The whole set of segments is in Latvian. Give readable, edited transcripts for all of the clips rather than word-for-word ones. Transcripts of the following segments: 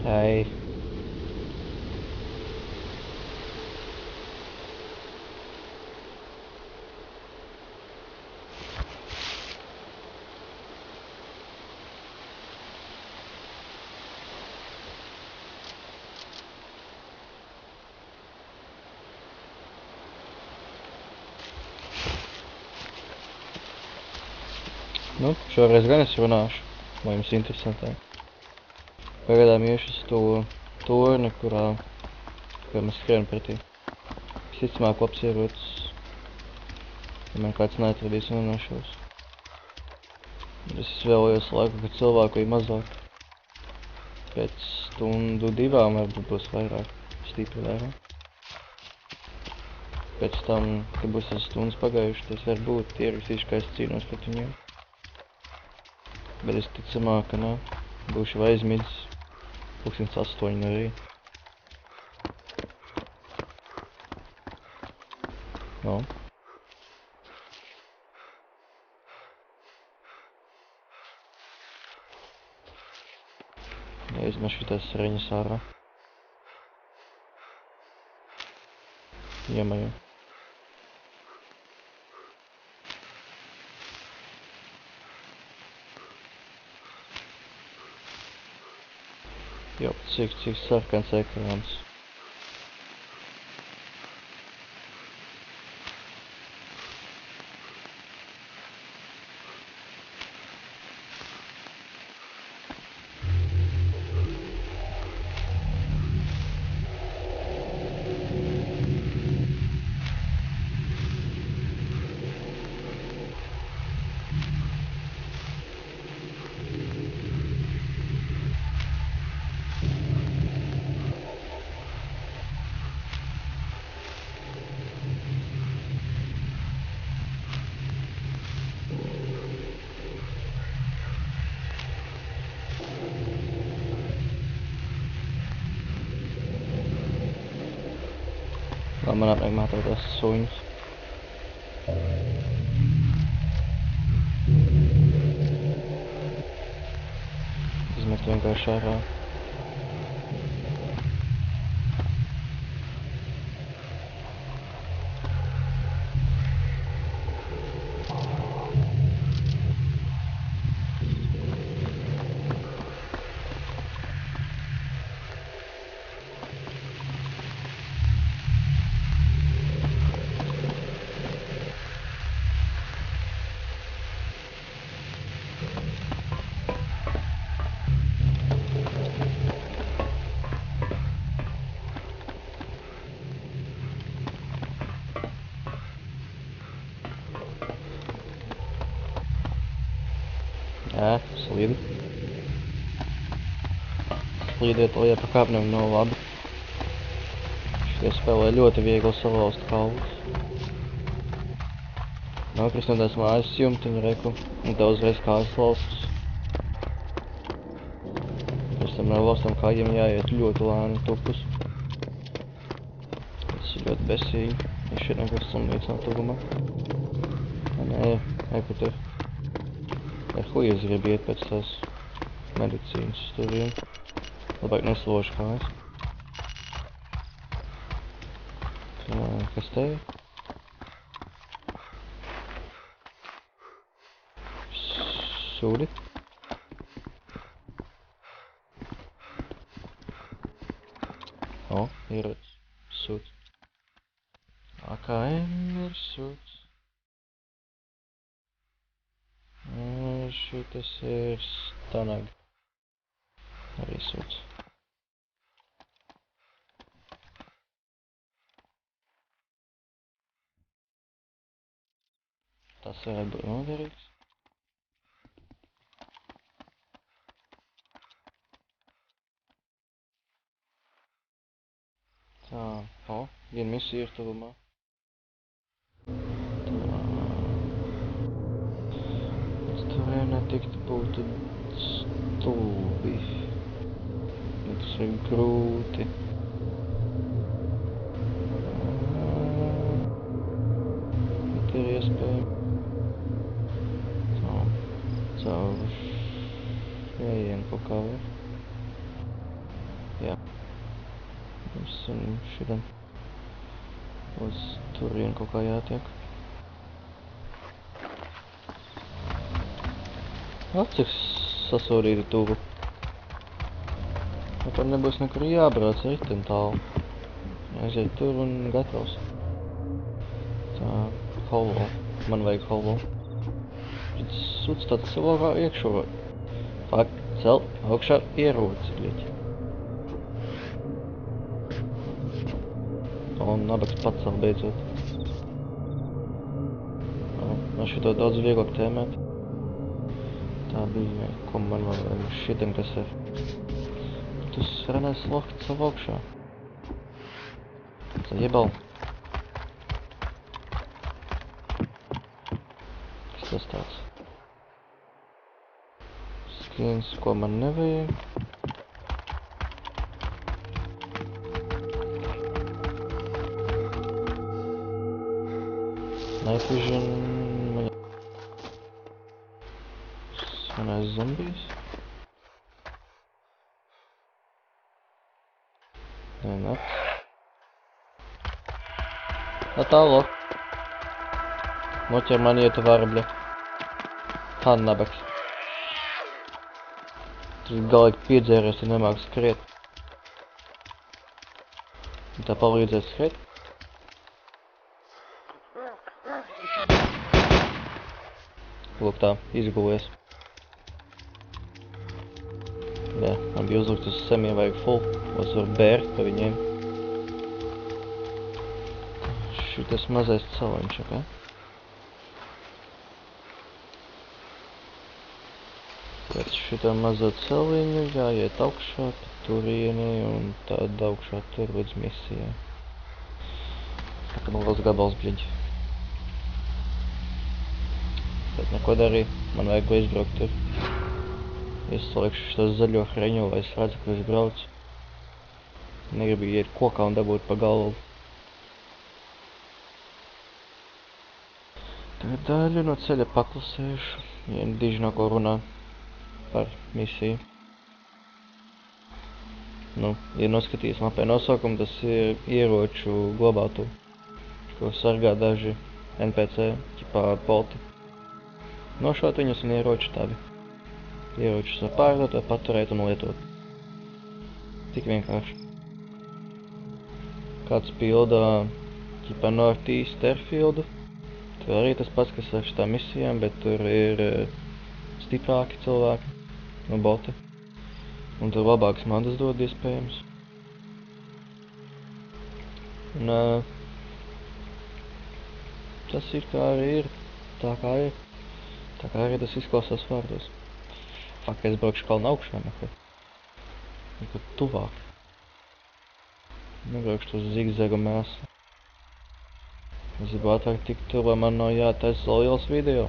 Hei. Nu, šoreiz gan es runāšu, vai jums interesantāk. Pagaidām iešu uz to torni, kurā mēs skrienam pretī. Visticamāk labs ierocis, ja man kāds neatradīs un nenošos. Es vēlējos laiku, kad cilvēku ir mazāk. Pēc stundu divām varbūt būs vairāk, stipri vairāk. Pēc tam, kad būs tas stundas pagājuši, tas varbūt ierakstīšu, kā es cīnos pret viņiem. Bet es ticamāk, ka nē, būšu vai aizmidzis 8:00 no rīta. No. Jāizmešu tās reņas ārā. Iemaju. Jo, cik sarkans ekrāns. Man apniek mātāt tās suņus. Izmet vienkārši ārā. Jā, slīd. Slīdiet lejā pa kāpnēm nav labi. Šitie spēlē ļoti viegli salauzt kaulus. Nokrist no tās mājas jumtiņa reku, un tev uzreiz kājas laustas. Pēc tam no laustām kājiem jāiet ļoti lēni tupus. Tas ir ļoti besīgi, ja šeit nekas samnīts nav tuvumā. Nē, kur tur. Ar huijas grib iet pēc tās medicīnas turiem. Labāk nesložu kājas. Kas te ir? Sūdi. O, ierocis. Sūds. AKM ir sūds. Šitas ir Stanag. Arī sūds. Tas varētu būt noderīgs. Tā, viena misija ir tuvumā. Netikt būtu stulbi. Tas ir grūti. Bet ir iespēja. Caur šajien kaut kā var. un šitam. Uz turien kaut kā jātiek. Cik sasodīti tuvu. Pat nebūs nekur jābrauc ritim tālu. Aiziet tur un gatavs. Tā, holvo. Man vajag holvo. Suds tāds savā iekšo. Fakt, celt, augšā ieroci, bļiķi. Un nabaks pats vēl beidzot. Man šito daudz vieglāk tēmēt. Tā bija, ko man vēl šitam, kas ir. Tu renēs lokt savu augšā. Tā jebal. Kas tas tāds? Skins, ko man nevajag. Night vision. Svanais zombijs. Nē, nakts. Tālāk. Noķer man ietu varbļa. Tā nabaks. Tas galīgi piedzēries un nemāk skriet. Tā palīdzēs skriet. Lūk tā, izguvies. Jā, man bija uzlikts uz semiem vajag full, es varu bērt pa viņiem. Šitas mazais celiņš, ok? Pēc šitā mazo celiņu jāiet augšā pa turieni un tad augšā tur līdz misijai. Tā man liels gabals bļiņķi. Bet neko darīju, man vajag ko izbraukt tur. Es salikšu šito zaļo hreņu, lai es redzu, ka es braucu. Negribu iet kokā un dabūt pa galvu. Tagad daļu no ceļa paklusēšu, ja diži nav ko runāt par misiju. Nu, ja noskatījis mapē nosaukumu, tas ir ieroču glabātu, ko sargā daži NPC, ķipā polti. Nošaut viņus un ieroči tavi. Ieročus var pārdot, vai paturēt un lietot. Tik vienkārši. Kāds pilda ķipā Northeast Airfieldu. Tur arī tas pats, kas ar šitām misijām, bet tur ir stiprāki cilvēki, no boti. Un tur labākas mandas dod iespējams. Un tas ir kā arī ir, tā kā ir. Tā kā arī tas izklausās vārdos. Fakt, es braukšu kalnu augšā, neko tuvāk. Nebraukšu to zigzagu mēslu. Es gribu ātrāk tikt tur, lai man nav jātaisa vēl liels video.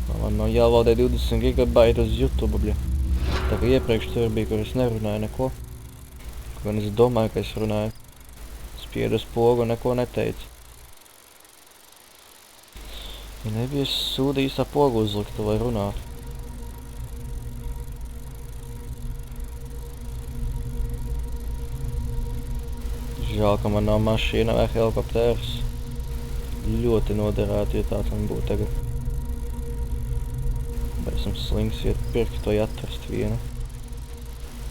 Lai man nav jāvaldē 20 GB uz YouTube, bļa. Tā kā iepriekš tur bija, kur es nerunāju neko. Gan es domāju, ka es runāju. Spiedu uz pogu un neko neteicu. Ja nebija es sūdījis tā pogu uzliktu, lai runātu. Žēl, ka man nav mašīna vai helikoptērs. Ļoti noderētu, ja tāds man būtu tagad. Bet esmu slings iet pirkt vai atrast vienu.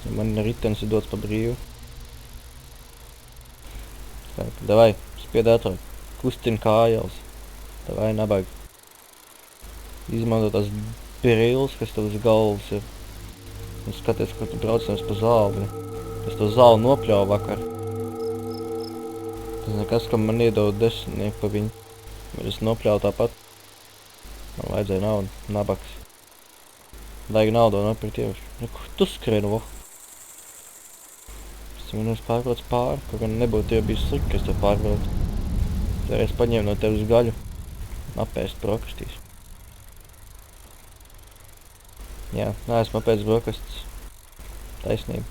Ja man ritenis ir dots pa brīvu. Davai, spied ātrāk. Kustin kājas. Davai, nabaga. Izmanto tās brilles, kas tev uz galvas ir. Un skaties, kur tu braucams pa zāli. Es to zāli nopļauju vakar. Tas nekas, ka man iedod 10 pa viņu. Bet es nopļauju tāpat. Man vajadzēja naudu, nabaks. Vajag naudu nopirkt ievišu. Kur tu skrien, vo? Es viņu pārbrauc pāri, kur gan nebūtu jau bijis slikti, ka es tev pārbraucu. Toreiz paņēmu no tevis gaļu. Apēst brokastīs. Jā, neesmu apēst brokastis. Taisnība.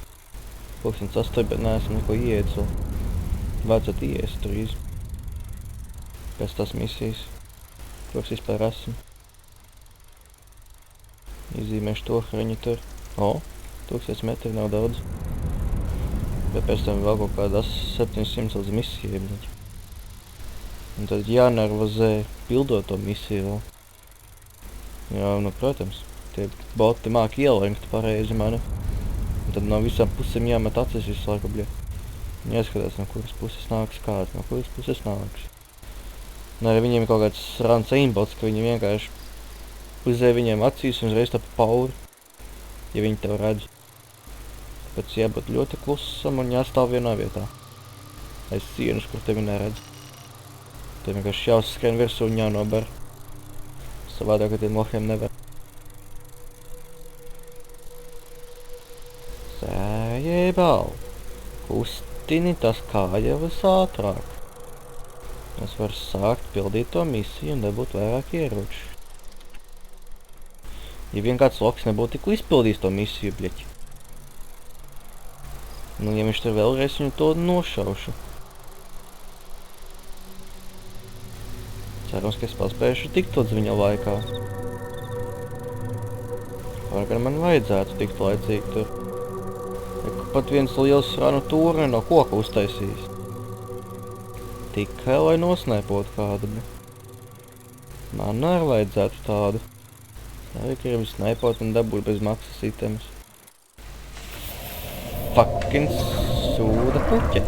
2008, bet neesmu neko ieēdis vēl. Vajadzētu iēst drīz. Pēc tās misijas. Ko es vispār esmu. Izzīmēšu to hreņu tur. O, 1000 metri nav daudz. Bet pēc tam vēl kaut kādas 700 līdz misijai, bet. Un tad jānervozē pildot to misiju vēl. Jā, nu, protams, tie boti māk ielenkt pareizi mani. Un tad no visām pusēm jāmet acis visu laiku, bļa. Jāskatās, no kuras puses nāks kāds, no kuras puses nāks. Un arī viņiem ir kaut kāds rāns aimbots, ka viņi vienkārši uzē viņiem acīs un uzreiz tapa pauri, ja viņi tev redz. Tāpēc jābūt ļoti klusam un jāstāv vienā vietā. Aiz sienas, kur tevi neredz. Tev vienkārši jāuzskrien virsū un jānober. Savādāk, ka tiem lohiem nevar. Sējēbal, kustini tas kājavas ātrāk. Es varu sākt pildīt to misiju un dabūt vairāk ieroču. Ja vien kāds loks nebūtu tikko izpildījis to misiju, bļeķi. Nu, ja viņš tur vēlreiz viņu to nošaušu. Cerams, ka es paspēšu tikt līdz viņa laikā. Vai gan man vajadzētu tikt laicīgi tur. Pat viens liels ranu tūri no koka uztaisījis. Tikai, lai nosnēpotu kādu. Man arī vajadzētu tādu. Arī gribu snēpot un dabūt bez maksas itemus. Fucking sūda puķe.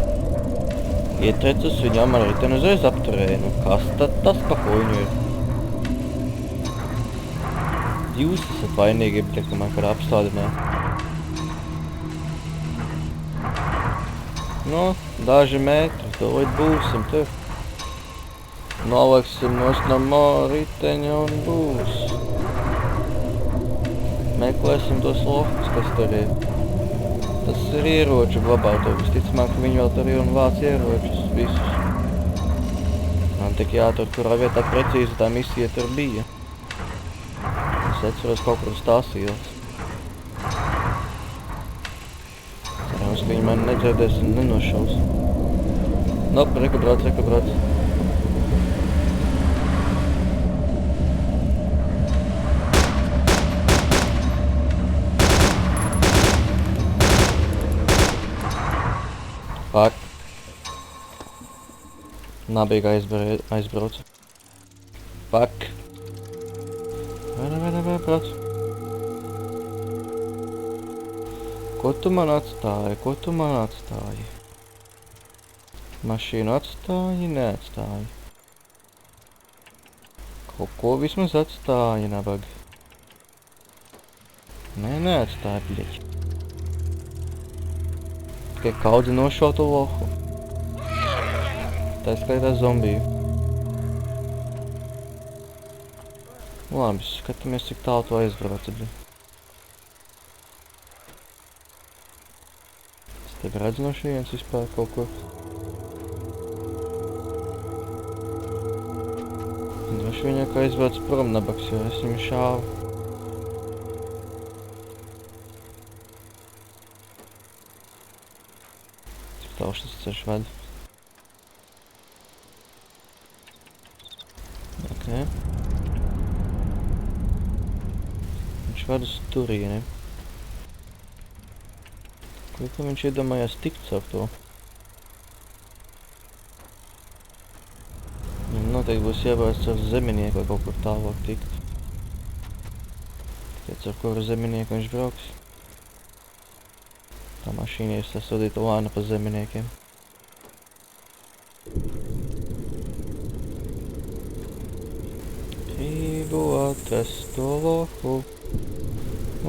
Ietrecus viņam ar riteni uzreiz apturēja. Nu, kas tad tas pa huņu ir? Jūs esat vainīgi, bet ka man kādā apstādināja. Nu, daži metri, tūlīt būsim tur. Noliksim nost no riteņa un būs. Meklēsim tos lohus, kas tur ir. Tas ir ieroču glabāto. Visticamāk, ka viņi vēl tur ir un vāc ieročus visus. Man tik jātur, kurā vietā precīzi tā misija tur bija. Es atceros kaut kur uz tās ielas. Cerams, ka viņi mani nedzirdēs un nenošaus. Nop, reku brauc. Fuck. Nabīgi aizbraucu. Fuck. Vai, brauc. Ko tu man atstāji? Mašīnu atstāji, neatstāji. Kaut ko vismaz atstāji, nabagi. Nē, neatstāji, bļeķi. Tikai kaudzi nošautu lohu. Tā skaitā zombiju. Labi, skatāmies, cik tālu to aizbrauca, bļeķi. Es tevi redzu no šajienes vispār kaut ko. Droši viņā, ka aizbrauc prom nabaks, jo es viņu šāvu. Cik tālu šis ceļš ved? Ok. Viņš ved uz turieni. Ko viņš iedomājās tikt caur to? Noteikti būs jābrauc ar zeminieku vai kaut kur tālāk tikt. Tikai ar kuru zeminieku viņš brauks. Tā mašīna ir sasodīta lāna pa zeminiekiem. Gribu atrast to lohu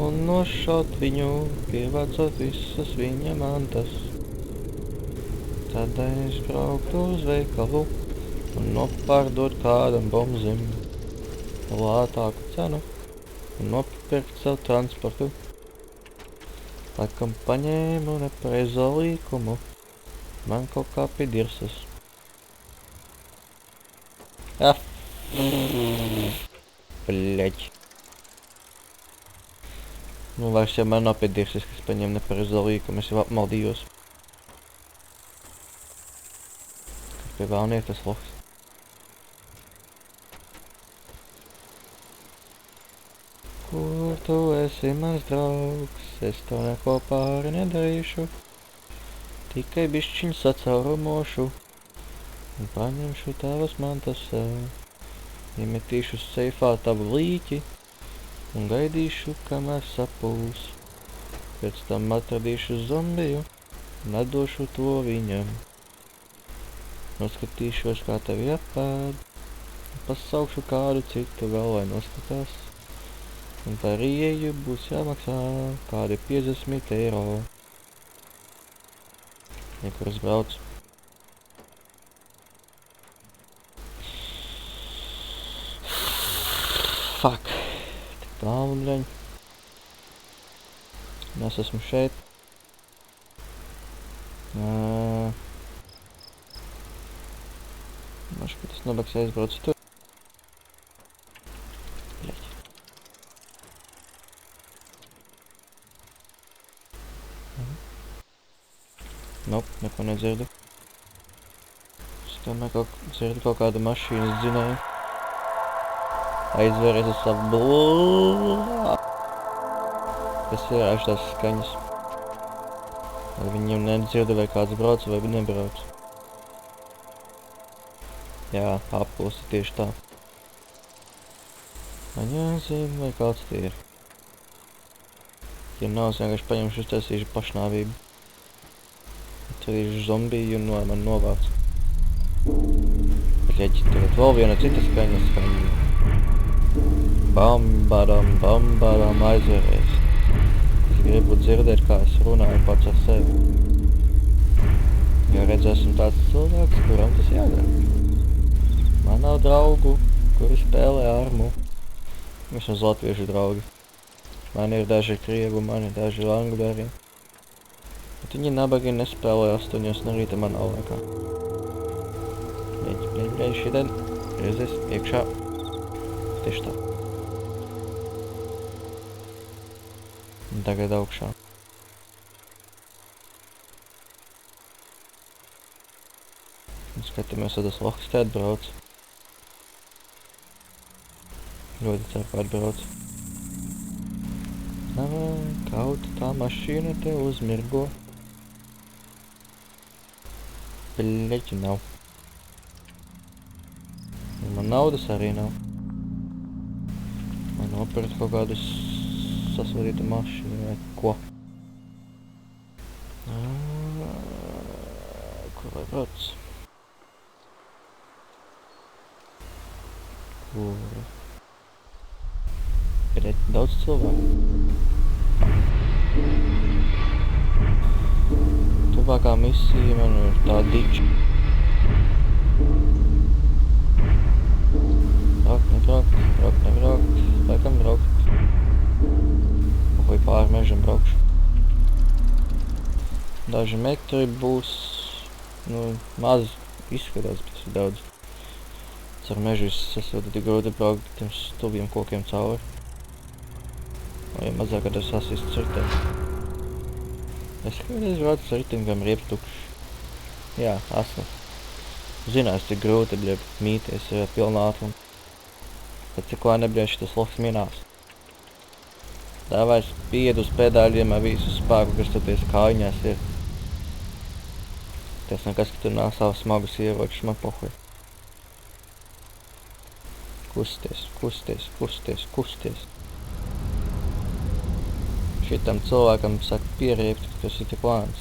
un nošaut viņu, pievācot visas viņa mantas. Tad aizbrauktu uz veikalu un nopārdot kādam bombzim lētāku cenu un nopirkt savu transportu. Laikam paņēmu nepareizo līkumu. Man kaut kā pie dirsas. Bļeķi. Nu, vairs jau man nav pie dirsas, kas paņēma nepareizo līkumu. Es jau apmaldījos. Kas pie vēlnie ir tas lohs? Kur tu esi, mans draugs? Es to neko pāri nedarīšu. Tikai bišķiņ sacaurumošu un paņemšu tavas mantas sev. Iemetīšu seifā tavu līķi un gaidīšu, kamēr sapūs. Pēc tam atradīšu zombiju un atdošu to viņam. Noskatīšos, kā tevi apēd, un pasaukšu kādu citu vēl, lai noskatās. Un par ieeju būs jāmaksā kādi 50 eiro. Kur es braucu. Fuck. Tik tālu, bļaņ. Es esmu šeit. Mašu, ka tas nabaks aizbrauc tur. Bļaļ. Nope, neko nedzirdu. Es tomēr dzirdu kaut kādu mašīnas dzinēju. Aizvēries uz savu blūlā. Kas ir aiz tās skaņas? Vai viņiem nedzirdu, vai kāds brauc, vai viņi nebrauc. Jā, apklusi tieši tā. Man jāzina, vai kāds tie ir. Ja nav, es vienkārši paņemšu uztaisīšu pašnāvību. Atradīšu zombiju un man novāc. Bļaģi, tagad vēl viena cita skaņa. Bambadam aizvēries. Es gribu dzirdēt, kā es runāju pats ar sevi. Jo redz, esmu tāds cilvēks, kuram tas jādara. Man nav draugu, kuri spēlē armu. Vismaz latviešu draugi. Man ir daži krievu, man ir daži angļu. Bet viņi nabagi nespēlē 8 no rīta manā laikā. Bļaļ, šitien. Reizes, iekšā. Tieši tā. Un tagad augšā. Un skatāmies, vai tas lohs te atbrauc. Ļoti ceru, ka atbrauc. Kaut tā mašīna te uzmirgo. Bļaļ, nav. Un man naudas arī nav. Man nopirkt kaut kādu sasodītu mašīnu vai ko. Kur lai brauc? Kur? Bļaļ, daudz cilvēku. Tuvākā misija man ir tā diča. Braukt. Laikam braukt. Vai pāri mežam braukšu. Daži metri būs, maz izskatās, bet ir daudz. Ar mežu sasodīti grūti braukt tiem stuviem kokiem cauri. Vai mazāk, kad es sasistu cirtēm. Es kādreiz braucu ar ritingam riepu tukšs. Jā, esmu. Zinās, cik grūti, mīties ar pilnā ātrumu. Bet cik lai nebļaļ šitas lohs minās. Dāvai spied uz pedāļiem ar visu spēku, kas tur ties kājiņās ir. Tas nekas, ka tur nav savas smagus ieročus, man pohuj. Kusties. Šitam cilvēkam saka pieriept, ka tas ir tik lēns.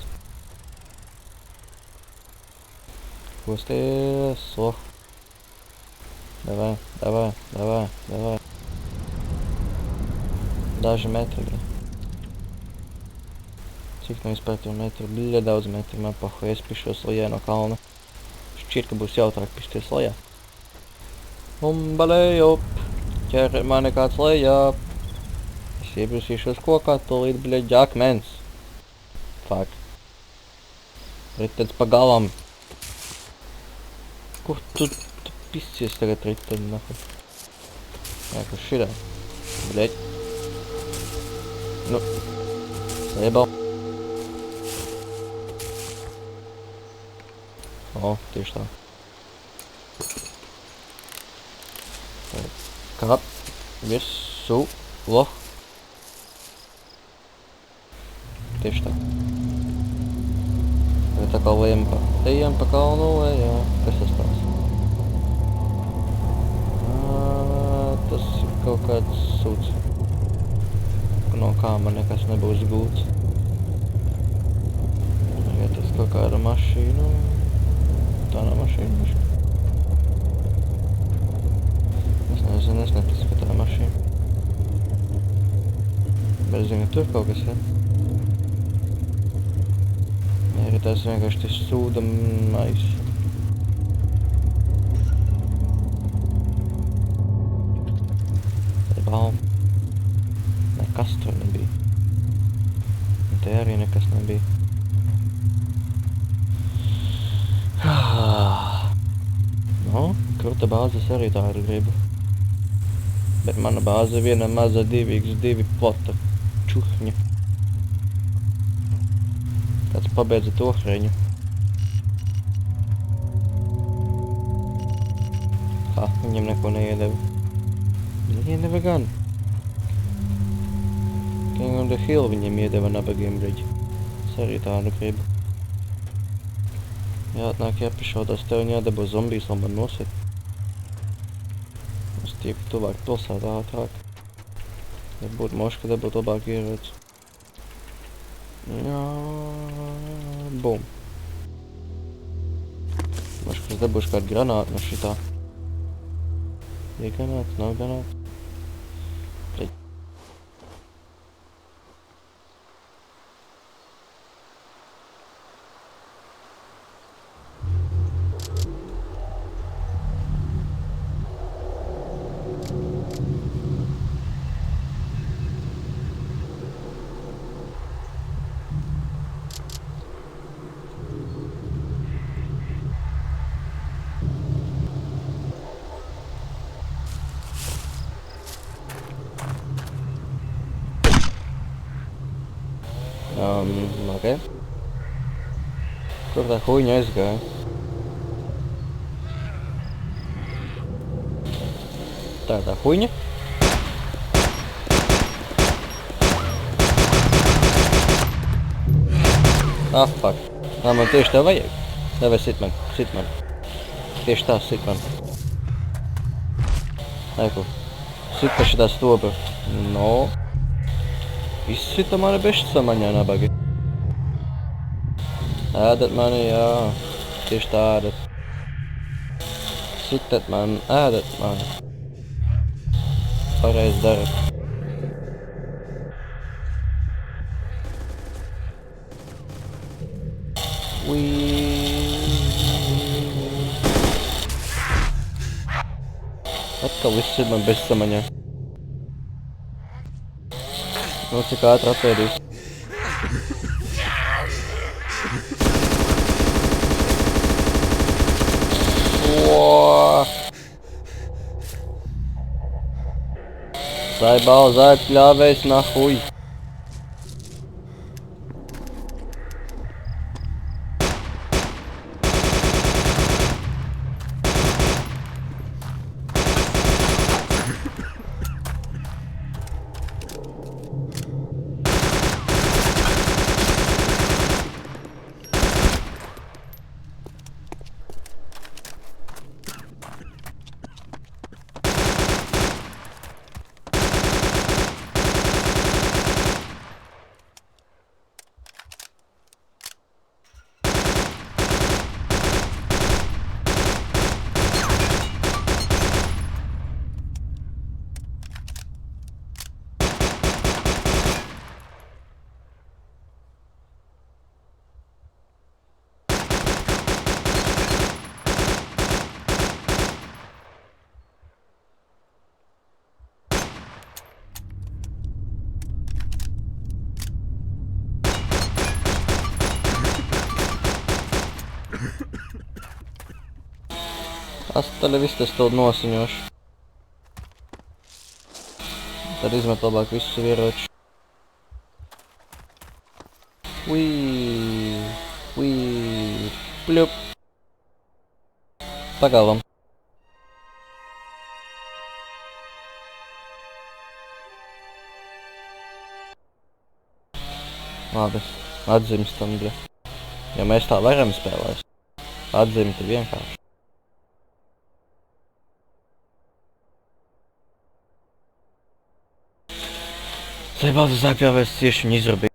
Kusties, Davai. Daži metri, bļa. Cik nu vispār tur metri? Bļa, daudz metri, man pohuj, es pišos lejā no kalna. Šķiet, ka būs jautrāk pišties lejā. Balējop, ķer mani kāds lejā. Es iebrusīšos kokā, tūlīt, bļaģi, akmens. Fuck. Ritens pa galam. Kur tu piscies tagad riteni, nahu? Jā, kur širā. Bļaģi. Sēbal. O, tieši tā. Kāp visu loh. Tieši tā. Tagad Tā kā ejam pa kalnu, ejam. Kas tas tāds? Tas ir kaut kāds suds. No kā man nekas nebūs gūts. Ja tas kaut kāda mašīna. Tā nav mašīna. Es nezinu, es neticu, ka tā ir mašīna. Bet es zinu, ka tur kaut kas ir. Ja arī tas vienkārši tas sūda mais. Tā ir balma. Nekas tur nebija. Un te arī nekas nebija. Nu, kruta bāzes arī tādu gribu. Bet mana bāze viena maza 2x2 plota čuhņa. Kāds pabeidza to hreņu. Viņam neko neiedeva. Neiedeva gan. King on the Hill viņiem iedeva nabagiem breģi. Es arī tādu gribu. Jāatnāk jāpašaudās tev un jādabū zombijs, lai man nosit. Es tieku tuvāk pilsētā ātrāk. Ja būtu moška, dabūt labāk ieroci. Jā, bum. Moškas dabūšu kādu granātu no šitā. Ir granāts, nav granāts. Okay. Kur tā huņa aizgāja? Tā ir tā huņa? Fuck. Man tieši tev vajag. Davai sit man. Tieši tā sit man. Aiku. Sit pa šitā stopa. No. Izsita mani bešķa maņā nabagi. Ēdat mani, jā. Tieši tā ēdat. Sitat man, ēdat mani. Pareizi darat. Atkal viss ir man bez samaņā. Nu, cik ātri apēdīs. Zaibal, pļāvējs, nahuj. Astali viss tas tev nosiņošu. Tad izmet labāk visus ieročus. Pļup. Pagalam. Labi, atzimstam, bļa. Ja mēs tā varam spēlēt. Atzimti vienkārši. Zaibās uz akļāvēs cieši viņu izrabīja.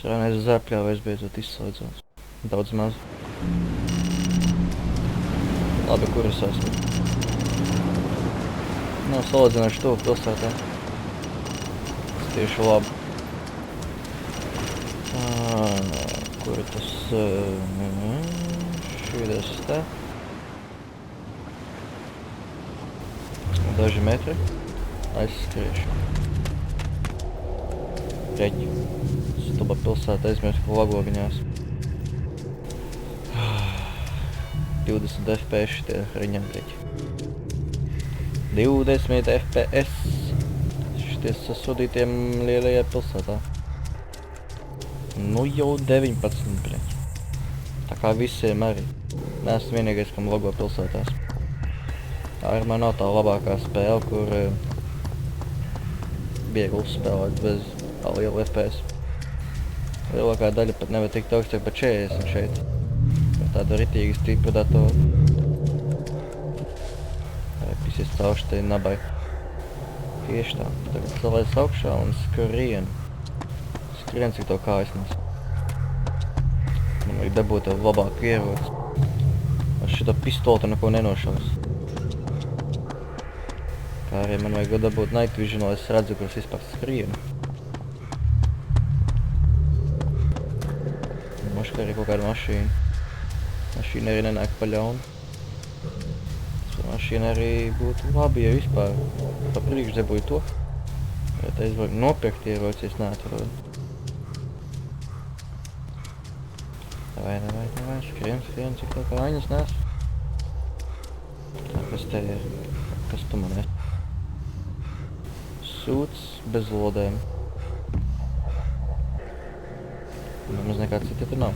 Srānais uz akļāvēs beidzot izslēdzās. Daudz maz. Labi, kur es esmu? Nav salīdzinoši tuvu pilsētā. Tas tieši labi. Kur tas... Šīdas te. Daži metri. Aizskriešu. Reķi. Stuba pilsēta aizmirst, ka lagoviņās. 20 FPS šitie riņam reķi. 20 FPS. Šitie sasodītiem lielajā pilsētā. Nu jau 19, bļaļ. Tā kā visiem arī. Neesmu vienīgais, kam logo pilsētās. Arī man nav tā labākā spēle, kur viegli spēlēt bez liela FPS. Lielākā daļa pat nevar tikt augstāk pa 40 šeit. Ar tādu ritīgi stipru datoru. Pisies caurši tai nabai. Tieši tā. Tagad salaiz augšā un skrien. Skrien, cik to kājas nes. Man vajag dabūt tev labāku ieroci. Ar šito pistoli te neko nenošaus. Kā arī man vajag dabūt night vision, lai es redzu, kur es vispār skrienu. Moška arī kaut kāda mašīna. Mašīna arī nenāk pa ļaunu. Mašīna arī būtu labi, ja vispār pa priekš dabūju to. Ja tā es varu nopirkt ieroci, es neatrodu. Davai, skrien, cik tā kā ainas nes. Tā, kas te ir? Kas tu man esi? Sūds bez lodēm. Nemaz nekā cita te nav.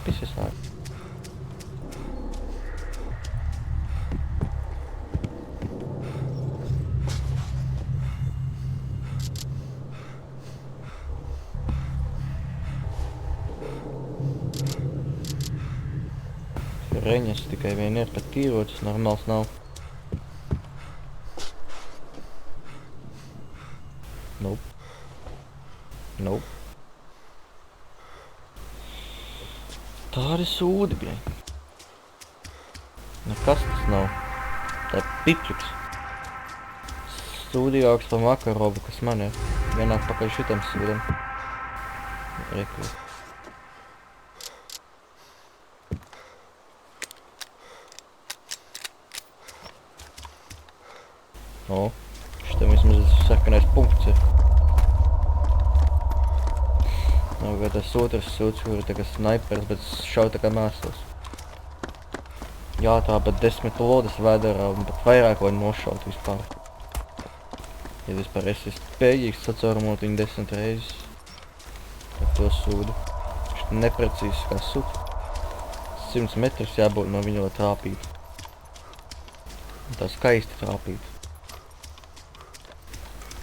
Pisies ārā. Reņas tikai vien ir, pat tīrocis normāls nav. Nope. Tādi sūdi, bļaļ. Nekas tas nav. Tā ir pipliks. Sūdīgāks par Makarovu, kas man ir. Vienāk pakaļ šitam sūdam. Reku. O, šitam vismaz sarkanais punkts ir. Nav kā tas otrs sūds, kur ir tā kā snipers, bet šauj tā kā mēsls. Jā, tā pat 10 lodas vēderā, un pat vairāk var nošaut vispār. Ja vispār esi spējīgs sacaurumot viņu 10 reizes ar to sūdu. Viņš neprecīzs kā sūds. 100 metrus jābūt no viņa, lai trāpītu. Un tā skaisti trāpītu.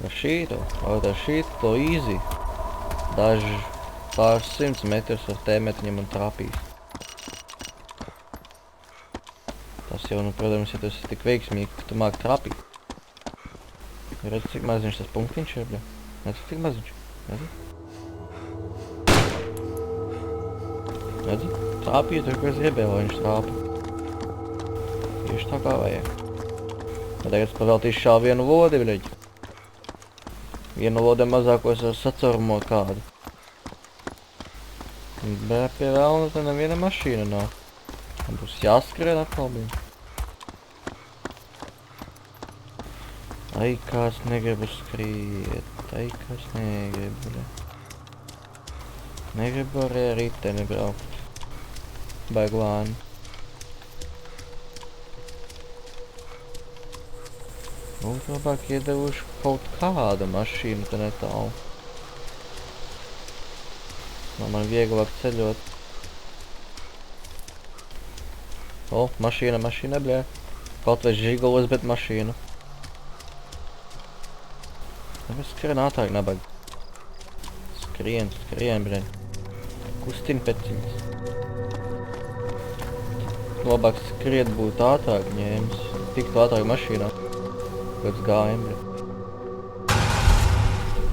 Ar šīto, to easy. Daži pāris 100 metrus ar tēmēt viņam un trāpīs. Tas jau, nu, protams, ja tu esi tik veiksmīgi, ka tu māki trāpīt. Redzi, cik maziņš tas punktiņš ir, bļa? Redzi, cik maziņš? Redzi? Trāpīja tur, kur es gribēju, lai viņš trāpa. Tieši tā kā vajag. Bet tagad es pavēltīšu šā vienu lodi, bļaļ. Vienu lodē mazākos var sacaurumot kādu. Bet pie vēlna te neviena mašīna nav. Man būs jāskrien atkal bija. Ai, kāds negribu skriet, ai, kāds negribu. Negribu arī ar riteni braukt. Baigi lēni. Būtu labāk iedevuši kaut kādu mašīnu te netālu. Man vieglāk ceļot. O, mašīna, bļē. Kaut vai žigolos, bet mašīna. Tāpēc skrien ātrāk, nabaga. Skrien, bļē. Kustin peciņas. Labāk skriet būtu ātrāk ņēmis. Tiktu ātrāk mašīnā. Pēc gājiem, bļē.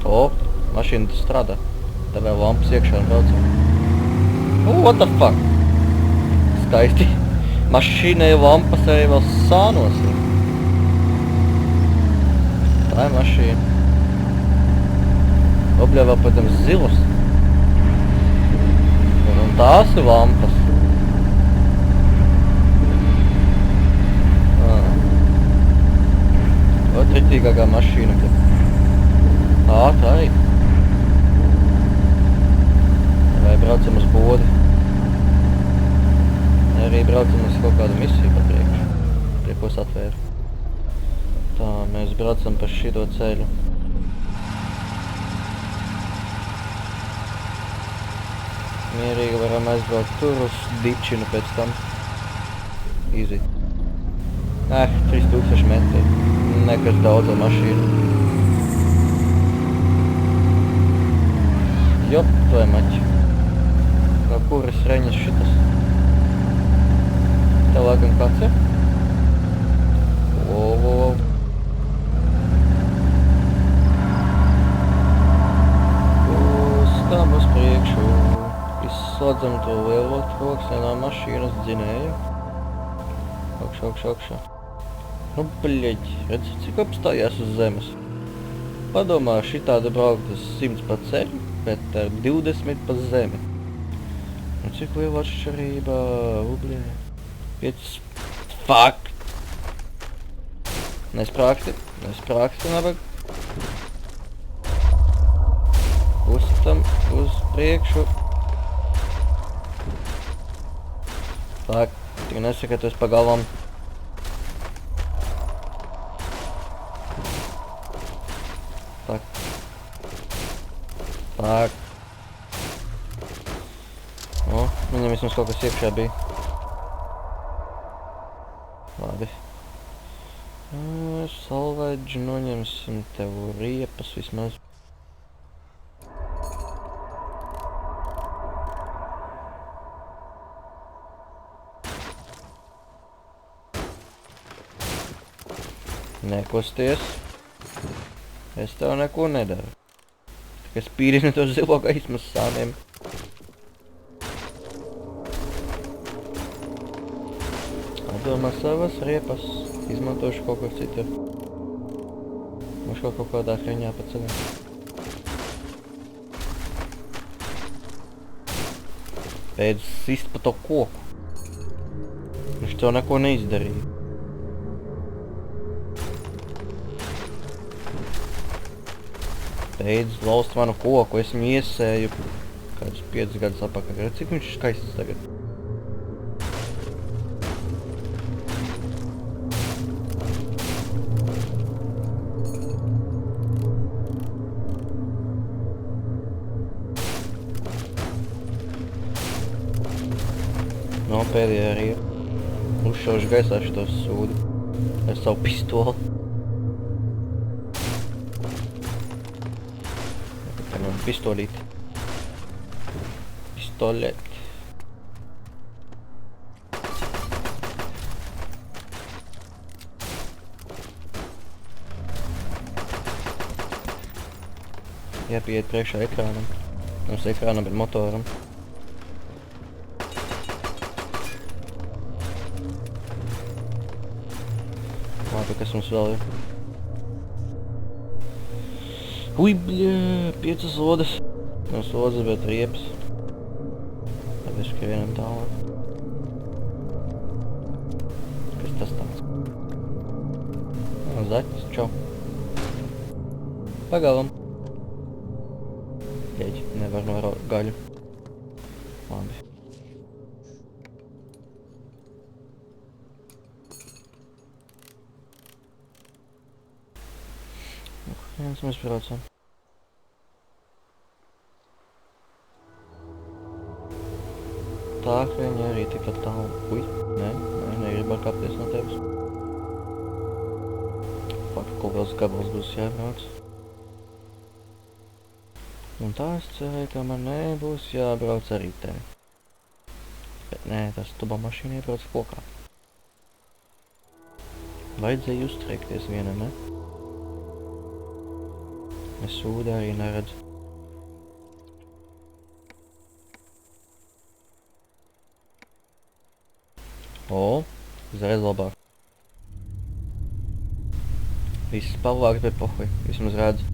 O, mašīna strādā. Tā vēl lampas iekšā un braucam. What the fuck? Skaisti. Mašīnai lampas arī vēl sānos. Tā ir mašīna. Obļā vēl, protams, zilas. Un tās ir lampas. Otritīgākā mašīna. Tā ir. Vai braucam uz bodi. Arī braucam uz kaut kādu misiju pa priekšu. Priekos atvēru. Tā, mēs braucam pa šito ceļu. Mierīgi varam aizbraukt tur uz dičinu pēc tam. Easy. 3000 metri. Nekas daudz ar mašīnu. Jop, to ir maķi. No kuras reņas šitas? Tev laikam kāds ir? Wow. Uzstām uz priekšu. Izslēdzam to lielo troksni no mašīnas dzinēju. Augšā. Nu, bļeģi, redzi, cik apstājās uz zemes. Padomā, šitādi braukt uz 100 pa ceļu, bet ar 20 pa zemi. Un cik liela atšķirība, ubļē. 5... Fuck! Nesprāksti, nabag. Pustam uz priekšu. Fuck, tik nesaka, ka tu esi pa galvam. Fuck. O, viņam vismaz kaut kas iekšā bija. Labi. Salvage noņemsim tev riepas vismaz. Nekusties. Es tev neko nedaru. Tikai spīdini to zilo gaismas sāniem. Atdomā savas riepas. Izmantošu kaut ko citu. Mums kaut kādā hreņā pa ceļam. Pēc sist pa to koku. Viņš to neko neizdarīja. Beidz laust manu koku, es viņu iesēju kādus 5 gadus apakaļ. Cik viņš ir skaists tagad? No, pēdējā arī uzšaušu gaisā šito sūdu ar savu pistoli. Tā man pistolīti. Pistoleti. Jāpieiet priekšā ekrānam. Mums ekrānam ir motoram. Labi, kas mums vēl ir? Ui, bļē, 5 sodas. No sodas, bet riepas. Tad es skrienam tālāk. Kas tas tāds? Zaķis, čau. Pagalam. Ķeģi, nevar no gaļu. Labi. Viens mēs braucam. Tā, ka viņi arī tikpat tālu. Ui, nē, negrib atkāpties no tevis. Fuck, kaut kāds gabals būs jābrauc. Un tā es cerēju, ka man nebūs jābrauc arī tevi. Bet nē, tas tuba mašīna iebrauc kokā. Vajadzēja uzstreikties vienam, ne? Es sūdu arī neredzu. O, uzreiz labāk. Viss pavāks, bet pohuj, vismaz redzu.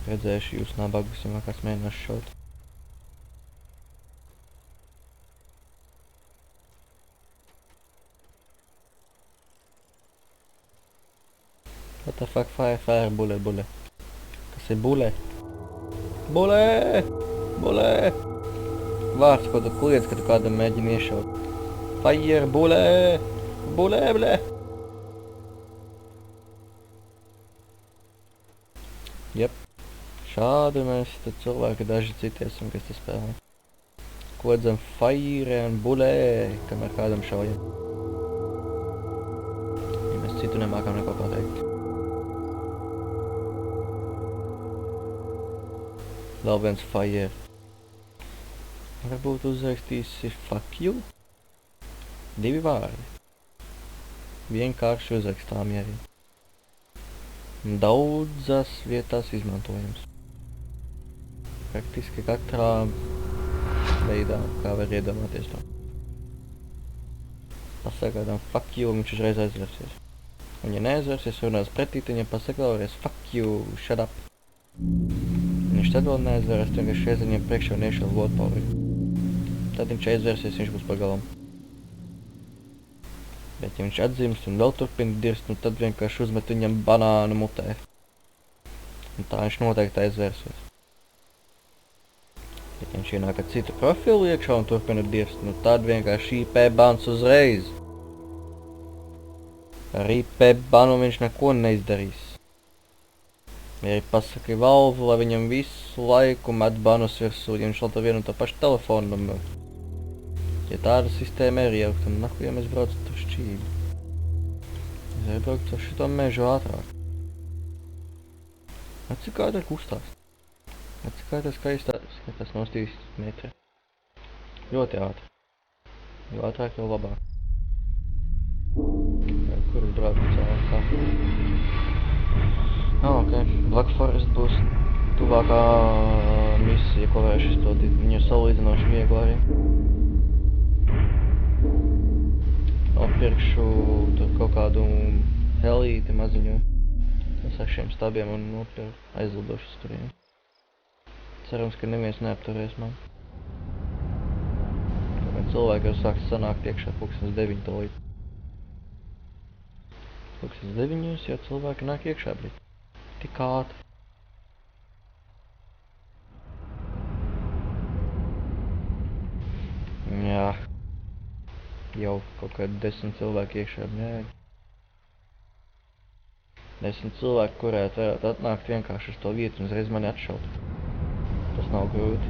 Redzējuši jūs nabagus, ja man kāds mēģinās šaut. What the fuck, fire, bule. Kas ir bule? Bule! Vārds, ko tu kliedz, kad tu kādam mēģini iešaut. Fire, bule! Jep. Šādi mēs te cilvēki daži citi esam, kas te spēlē. Kliedzam fire un bule, kamēr kādam šaujam. Ja mēs citu nemākam neko pateikt. Vēl viens fire. Varbūt uzrakstīsi fuck you? 2 vārdi. Vienkārši uzrakstām arī. Daudzas vietās izmantojams. Praktiski katrā veidā, kā var iedomāties to. Pasaka kādam fuck you, viņš uzreiz aizvērsies. Un ja neaizvērsies, runās pretī, tad viņam pasaka vēlreiz fuck you, shut up. Viņš tad vēl neaizvērst, vienkārši reiz viņam priekšā un iešauj wordpower. Tad viņš aizvērsies, viņš būs pagalam. Bet ja viņš atzīmst un vēl turpina dirst, nu tad vienkārši uzmet viņam banānu mutē. Un tā viņš noteikti aizvērsies. Ja viņš ienāk ar citu profilu iekšā un turpina dirst, nu tad vienkārši IP bans uzreiz. Ar IP banu viņš neko neizdarīs. Ja pasaka Valve, lai viņam visu laiku met banus virsū, ja viņš vēl vienu un to pašu telefonu numuru. Ja tāda sistēma ir ielikt, tad nahu, ja mēs braucam tur šķīvi. Es arī braucu ar šito mežu ātrāk. Cik ātri kustās. Cik ātri skatās no 2 metri. Ļoti ātri. Jo ātrāk, jo labāk. Kur es braucu caur kā? Ok, Black Forest būs tuvākā misija, ko varēšu izpildīt. Viņa ir salīdzinoši viegla arī. Nopirkšu tur kaut kādu helīti maziņu ar 6 stabiem un aizlidošu uz turieni. Cerams, ka neviens neapturēs man. Kāpēc cilvēki jau sāks sanākt iekšā 9 tolīt. 9 jau cilvēki nāk iekšā, bļi. Tik ātri. Jā. Jau kaut kādi 10 cilvēki iekšā, nē. 10 cilvēki, kurētu atnākt vienkārši uz to vietu un uzreiz mani atšaut. Tas nav grūti.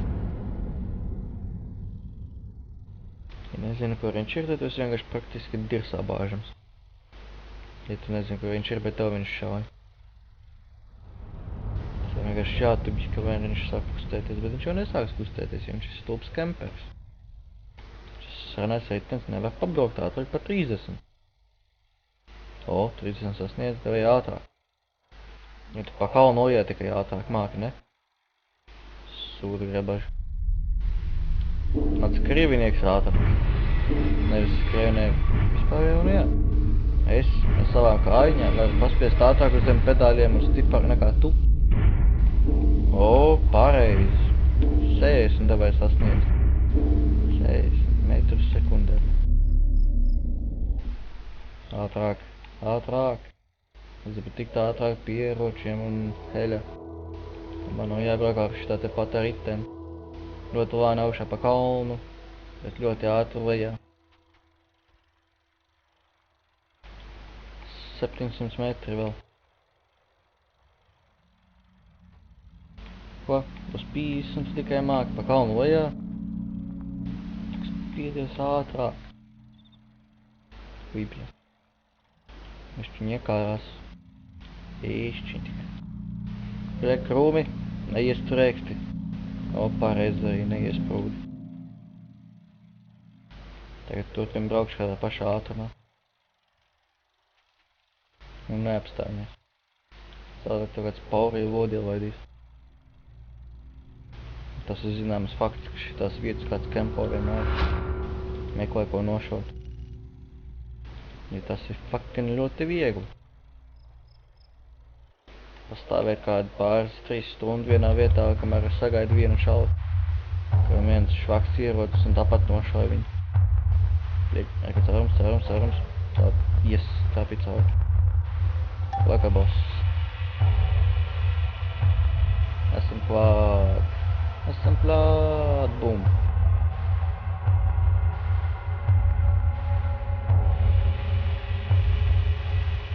Ja nezinu, kur viņš ir, tad es vienkārši praktiski dirsā bāžams. Ja tu nezinu, kur viņš ir, bet tev viņš šauj. Vienkārši jātubģi, ka vien viņš sāk kustēties, bet viņš jau nesāks kustēties, ja viņš ir stulbs kempers. Šis sarnais reitens nevar pabraukt ātrāk par 30. O, 30 sasniedz, tev ir ātrāk. Ja tu pa kalnu noiet tikai ātrāk māki, ne? Sūdi grebaži. Nāc krivinieks ātrāk. Nevis skrievnieki. Vispār jau nu jā. Es ar savām kājiņām varu paspiest ātrāk uz tiem pedāļiem un stiprāk nekā tu. O, pareizi. 60 dabei sasniedz. 60 metrus sekundē. Ātrāk. Es ir tikt ātrāk pie ieročiem un heļa. Man nav jābraukā šitā te pat ar riteni. Ļoti lēni augšā pa kalnu, bet ļoti ātri lejā. 700 metri vēl. Ko? Uz 50 tikai māk pa kalnu lejā. Spiedies ātrāk. Vibļa. Višķiņ iekārās. Īšķiņ tik. Re, krūmi, neies tur ēksti. O, pareizi arī neies prūdi. Tagad turpin braukšu kādā pašā ātrumā. Un neapstājies. Tātad tagad Pauriju lodi ielaidīs. Tas ir zināms fakts, ka šitās vietas kāds kempo vienmēr meklē ko nošaut. Ja tas ir fucking ļoti viegli. Pastāvēt kādu pāris 3 stundu vienā vietā, kamēr es sagaidu vienu šaudu. Ka viens švaks ierodas un tāpat nošauja viņu. Liek, cerams. Tā, yes, tāpēc cauri. Laka boss. Esam klāt, bum.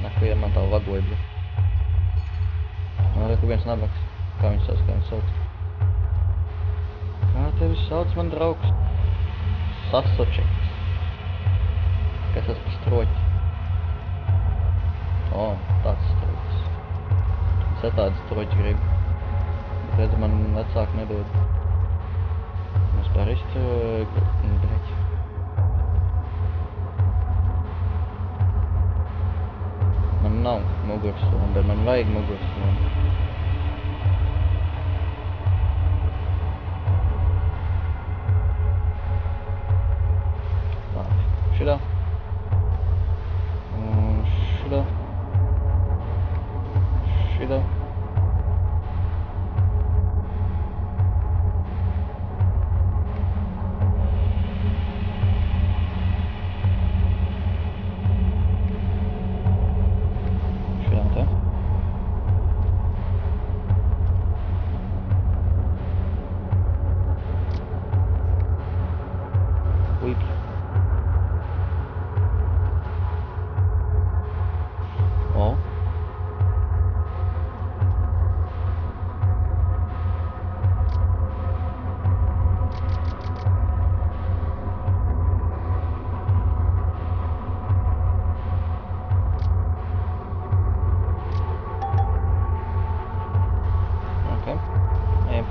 Nahuja man tā lagoja, bļa. Man reku viens nabaks. Kā viņš sauc? Kā tevi sauc, man draugs? Sasočeks. Kas tas pa stroķi? O, tāds stroķis. Es tādu stroķi gribu. Bet redzu, man vecāki nedod. Mums parist, bleķi. Man nav mugursomu, bet man vajag mugursomu. Labi, šitā. Un šitā. Šitā.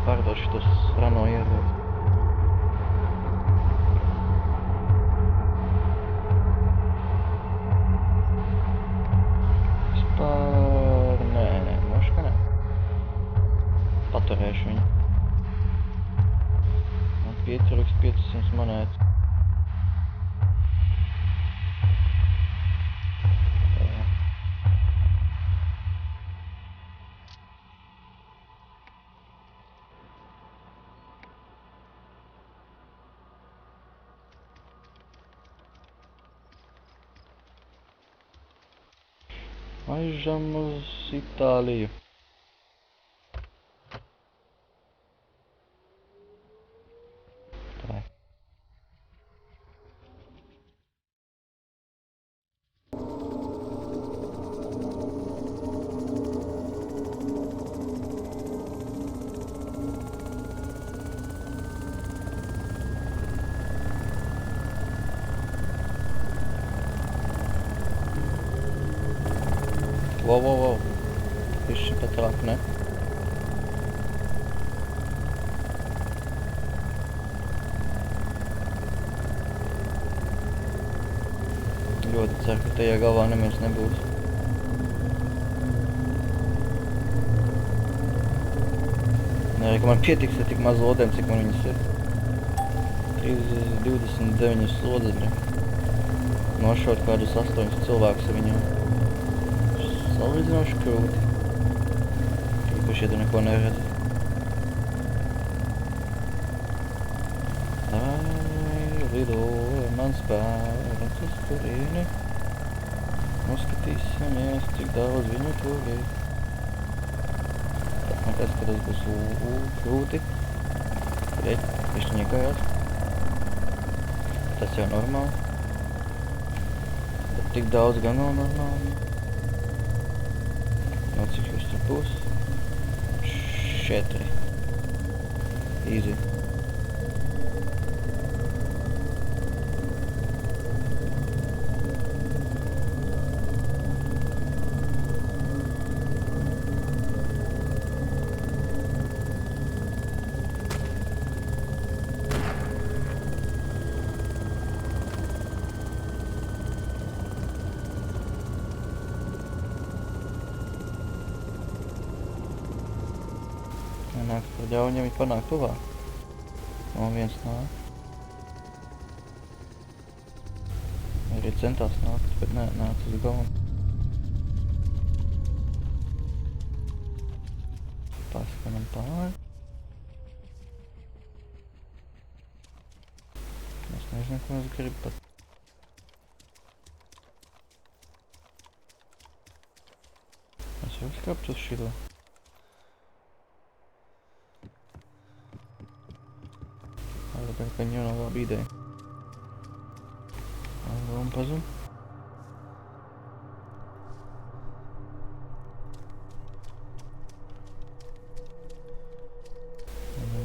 Pārdošu tos rano ieroci. Vispār... Nē, mošu ka nē. Paturēšu viņu. Man pietrūks 500 monētas. Aižam uz Itāliju. Tā. Wow. Višķi pat trāk, ne? Ļoti ceru, ka tajā galvā neviens nebūs. Nē, ka man pietiks ar tik maz lodēm, cik man viņas ir. 29 slodes, bļa. Nošaut kādus 8 cilvēkus ar viņiem. Salīdzinoši krūti. Īpaši, ja tu neko neredzi. Lai lido mans bērns uz turieni. Noskatīsimies, cik daudz viņu tur ir. Man tas, ka tas būs grūti. Reģi, viņš niekājās. Tas jau normāli. Bet tik daudz gan nav normāli. No cik jūs tur būs? 4. Easy. Nāk, tad ļauj viņam panākt tuvāk. Un viens nāk. Arī centās nākt, bet nāc uz galvu. Paskanam pāri. Es nezinu, ko es gribu pat. Es jau skaptu uz šito. Tāpēc, ka viņu nav labi ideja. Un pazum.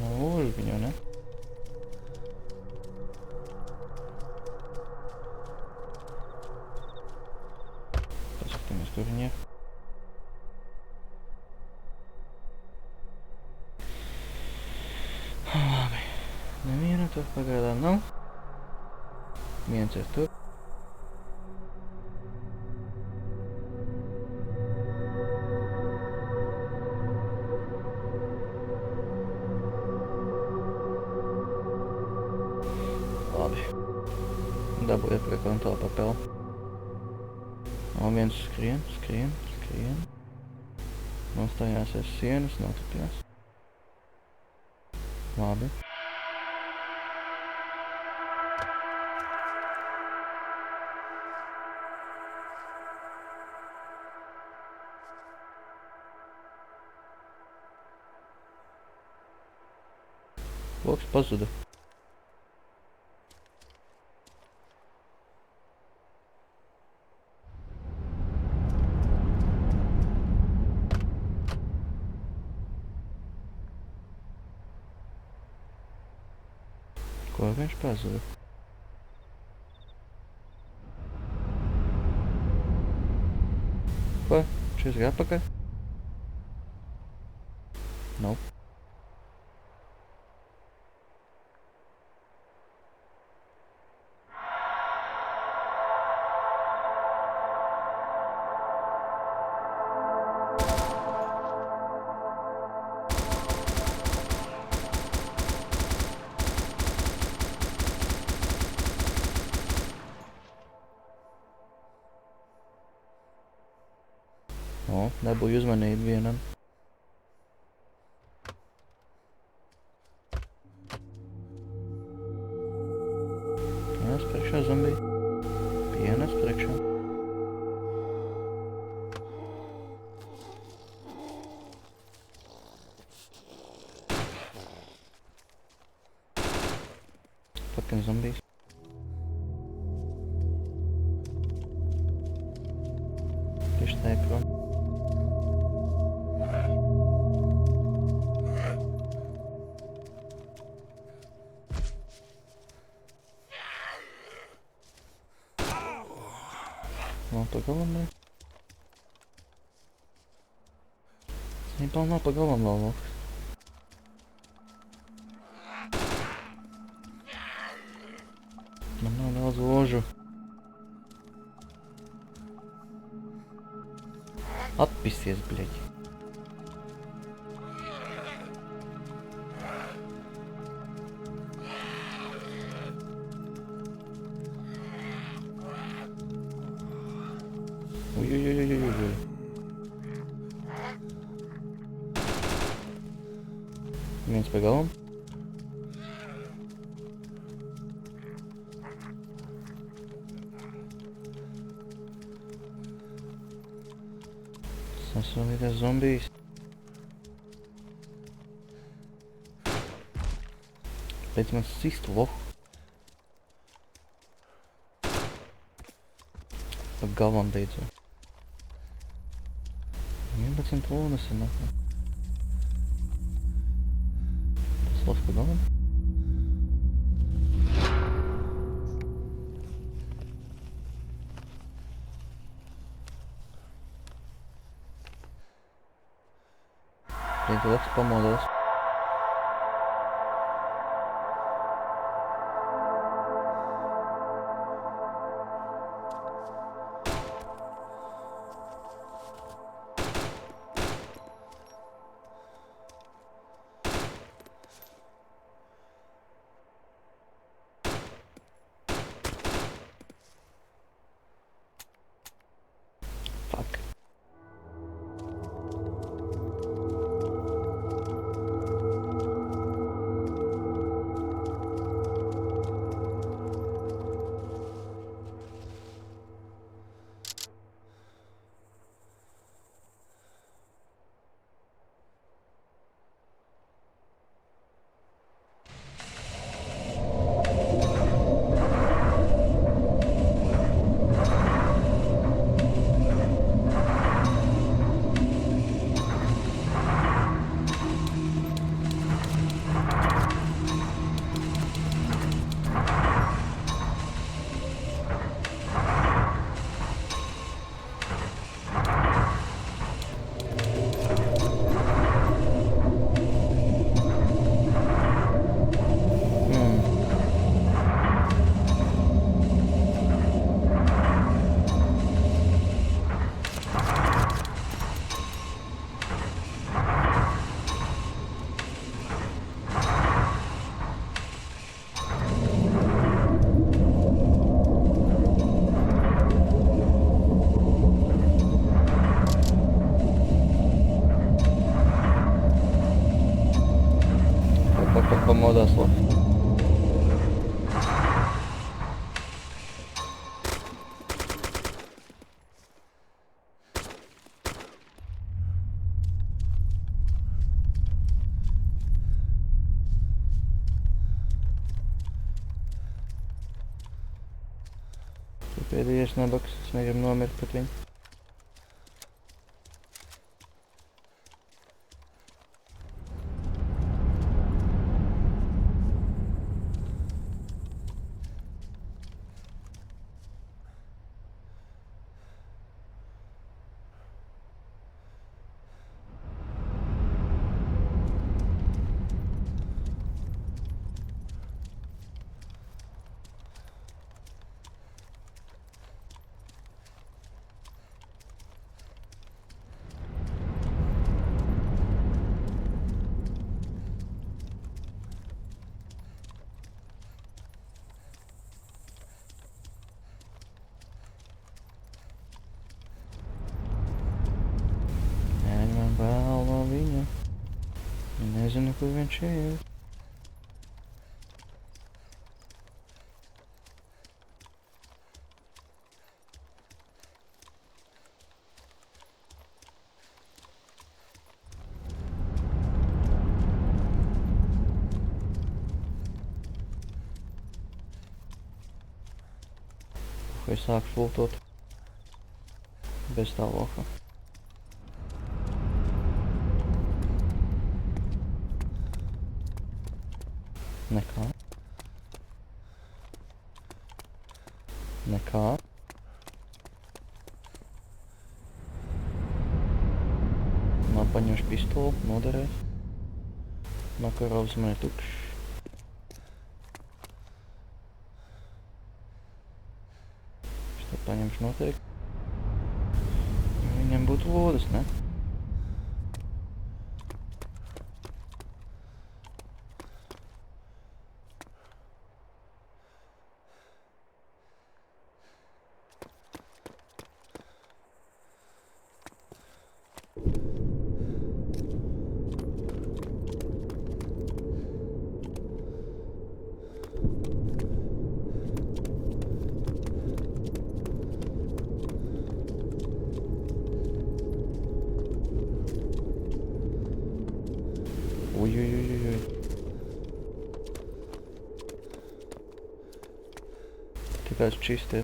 Nav loži viņu, ne? Paskatāmies, kur viņi ir. Labi. Neviena tur pagaidām nav. Viens ir tur. Labi. Dabūju atpakaļ kontālu papeli. Un viens skrien. Nostājās aiz sienas, notupjās. Labi. Loks pazuda. Ko viņš pazuda? Ko? Šis ir atpakaļ? Nope. O, dabūju uzmanību vienam. Pienes priekšā, zombij. Pienes priekšā. Fucking zombijs. Tieši tā ir prom. Nav pa galam, ne? Nepal nav pa galam vēl loks. Man nav daudz ložu. Atpisies, bļeģi. Ui. Viens pa galam. Sasodīties zombijs. Beidz man sist, lohu. Pa galvam beidzot. 11 lonas ir nākā. Tas labs pa galvam. Beidz labs pamodās. Fuck. Pamodās labi. Pēdējais nabaks, es negribu nomirt pat viņu. Neņemam vēl no viņa. Nezinu, kur viņš ir. Vai sāk flūtot bez tā loka. Nekā. Nekā. Man paņemšu pistoli, noderēs. Makarovs man ir tukšs. Šitā paņemšu noteikti. Viņam būtu lodas, ne? Ой-ой-ой-ой. Ты кажешь чистый.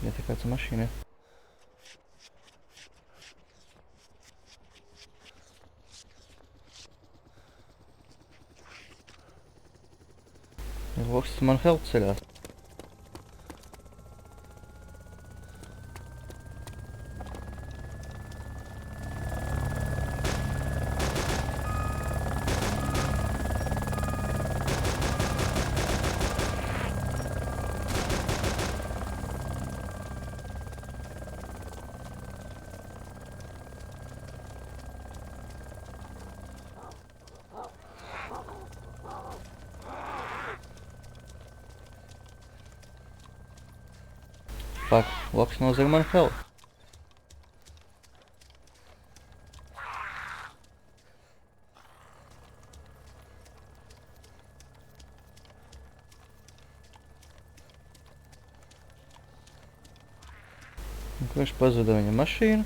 Где такая машина? Вовсе манхел целя. Fuck, Vox no zag manhel. Короче, позадание машин.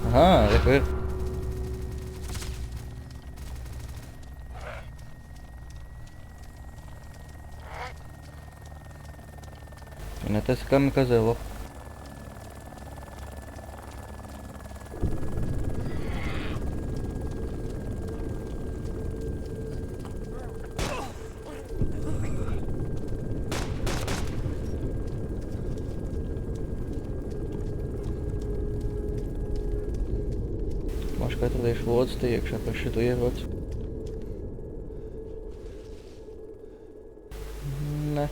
Ага, такой. На тесками козело. Може, коли ти йшло отсти, якщо пришитуєвати. Не.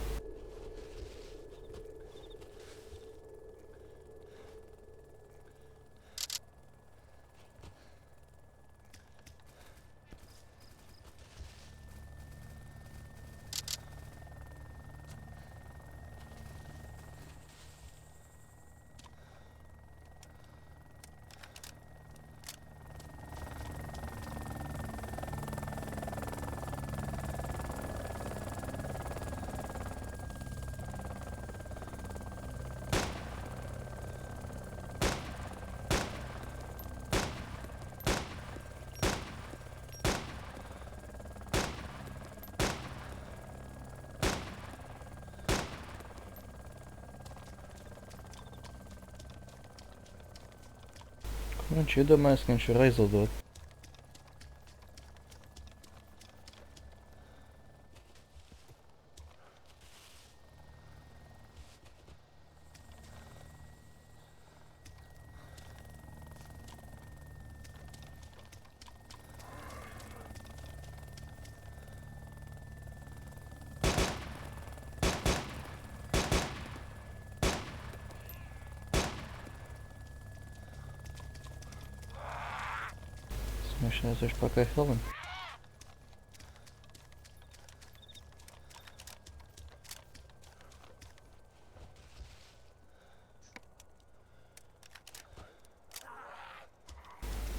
Короче, думаю, скончу райзл дот. Смешно, это ж пока хелен.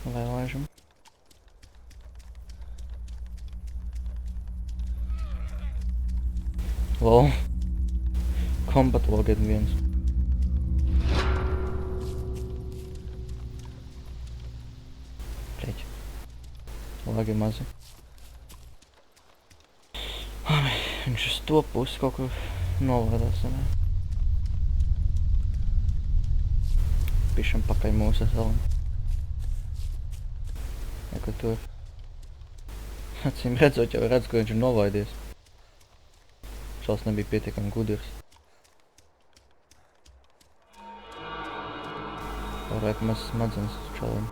Давай лажем. Lol. Combat log viens. Блять. Лаги mazi. Viņš uz to pusi kaut kur novadās. Pišam pakaļ mūsu salam. Eko tur. Acīm redzot jau redz, ka viņš ir novaidies. Šāds nebija pietiekami gudrs. Varētu maz smadzenes čalim.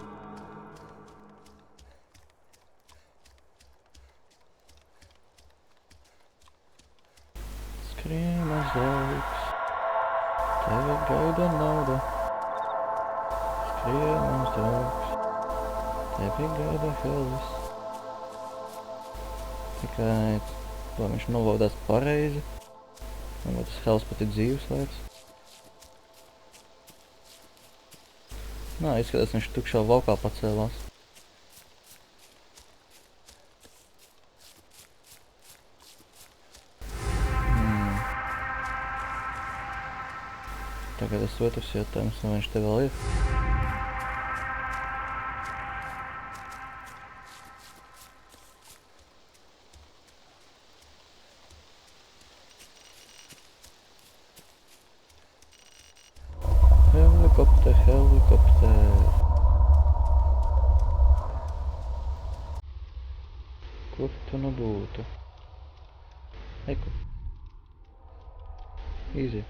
Skrien maz lauks. Tevi gaida nauda. Skrien mums draugs. Tevi gaida Helvis. Tikai to viņš novodās pareizi. Un tas Helvis pat ir dzīves vairs. Nā, izskatās, viņš tukšā laukā pacēlās. Tagad tas otrs jautājums, vai viņš te vēl ir? Helikopter. Kur tu nu būtu? Eku. Easy.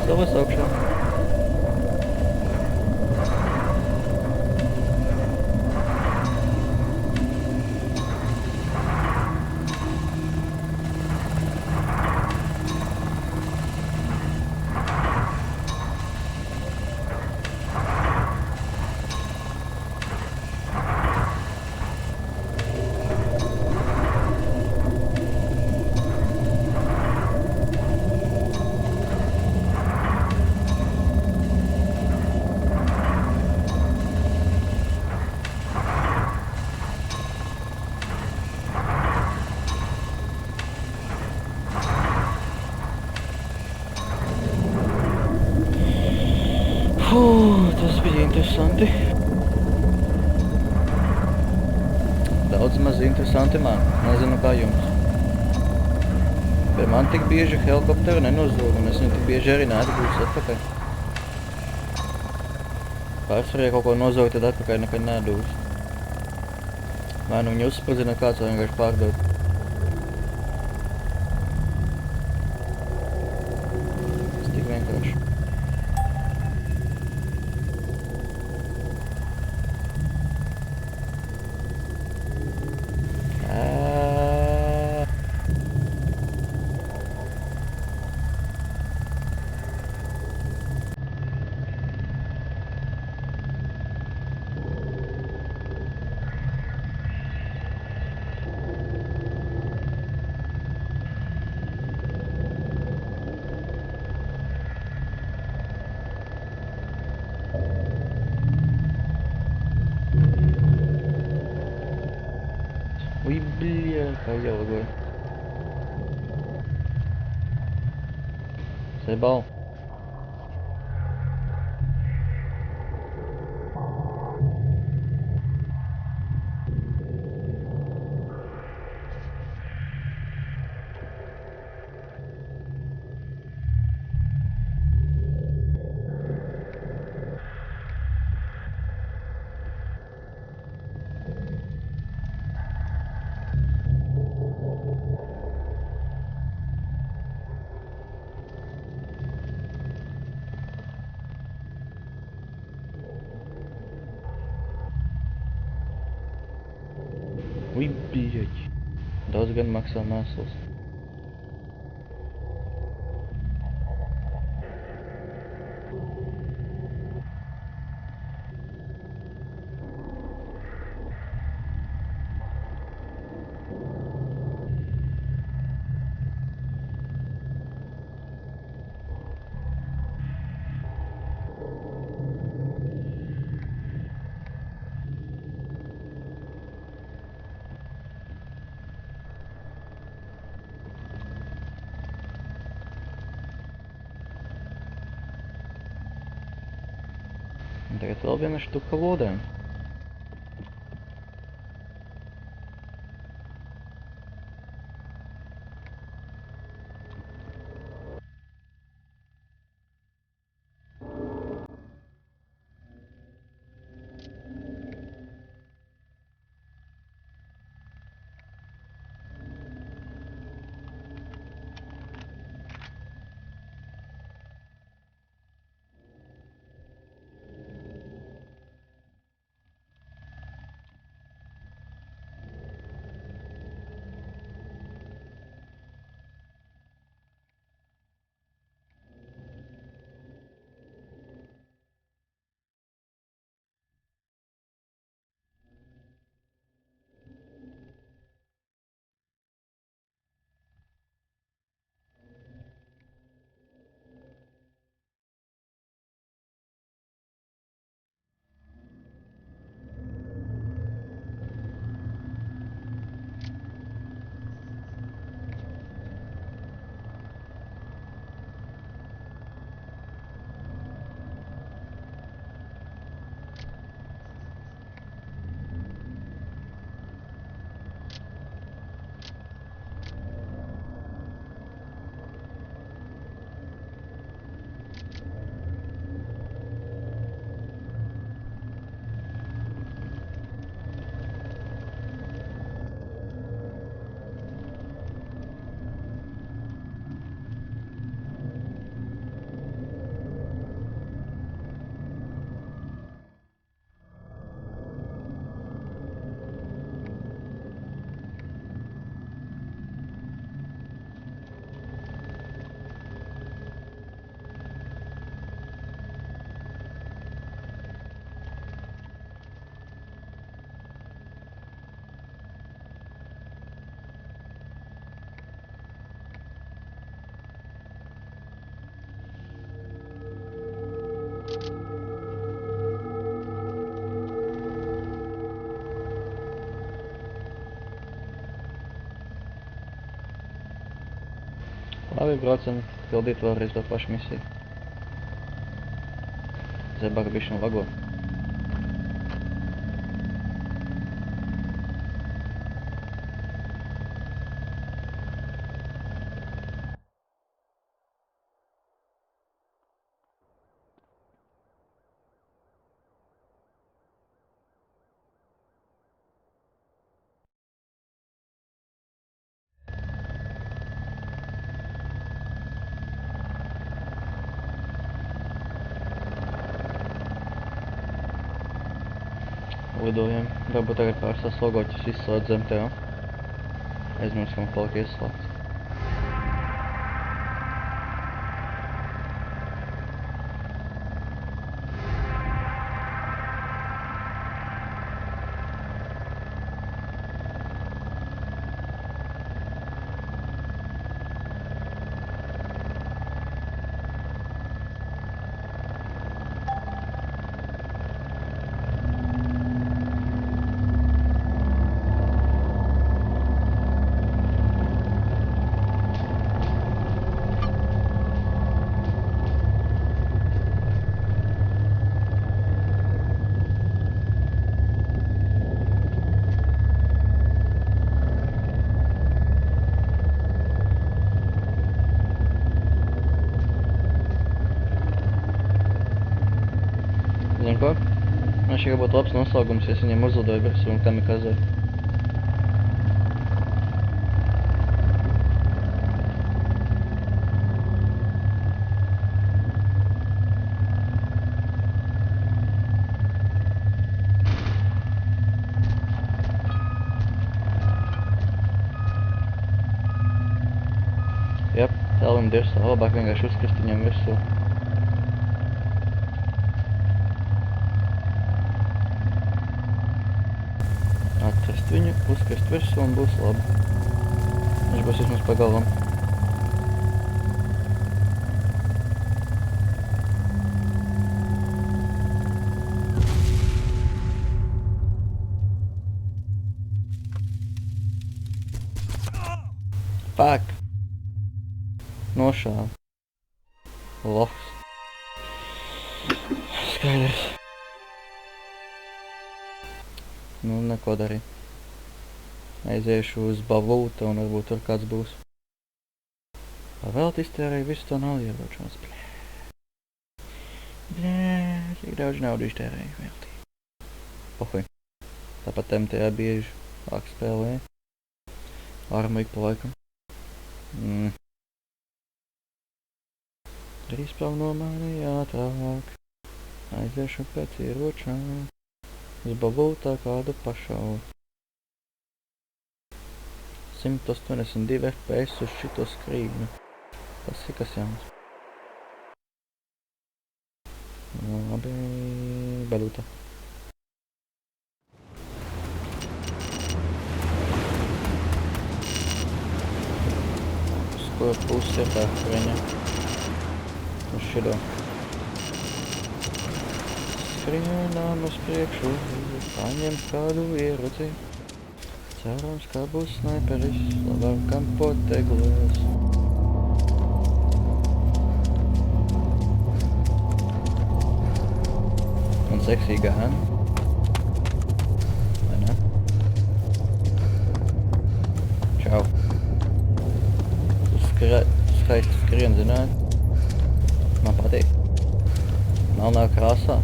Savas augšā. Tas bija interesanti. Daudz maz interesanti man. Nezinu kā jums. Bet man tik bieži helikopteru nenozog, un es viņu tik bieži arī neatgūstu atpakaļ. Pārsvarā, ja kaut ko nozog, tad atpakaļ nekad neatgūstu. Vai nu viņi uzspradzina kāds, vai vienkārši pārdod. Tas tik vienkārši. Ой, бля, поел огонь. Заебал. Ой, блядь. Daudz gan maksā mēsls. Un tagad vēl viena štuka lodēm. Labi, braucam pildīt vēlreiz to pašu misiju. Zebaka bišķi lago. Lidojam. Varbūt tagad pārstās logoķus izslēdz zem tev. Aizmirst, ka man palika ieslēgts. Zini ko? Man šī būtu labs noslēgums, ja es viņiem uzlidoju virsū un kamikazē. Jep, tālim dirsā, labāk vienkārši uzkrist viņiem virsū. Atkrist viņu, uzkrist virsū un būs labi. Viņš būs vismaz pa galvam. Fuck! Nošāva. Loks. Skaidrs. Nu, neko darīt. Aiziešu uz Bavūta un varbūt tur kāds būs. Vēl iztērēju visu to naudu ieročos. Blē, cik daudz naudu iztērēju veltī. Pohuj. Tāpat MTA bieži lāk spēlē. Armu ik pa laikam. Drīz prav no mani ātrāk. Aiziešu pēc ieročām. Uz Bavūtā kādu pašauju. 182 FPS uz šito skrīnu. Tas ir kas jauns. Labi, Bavūtā. Uz ko pusi ir tā skriņa? Uz šito. Skrienām uz priekšu, paņem kādu ieroci. Cerams, ka būs snaiperis, labākam poteglēs. Un seksīga gan. Vai ne? Čau. Skaisti skrien, zināt? Man patīk. Melnā krāsā.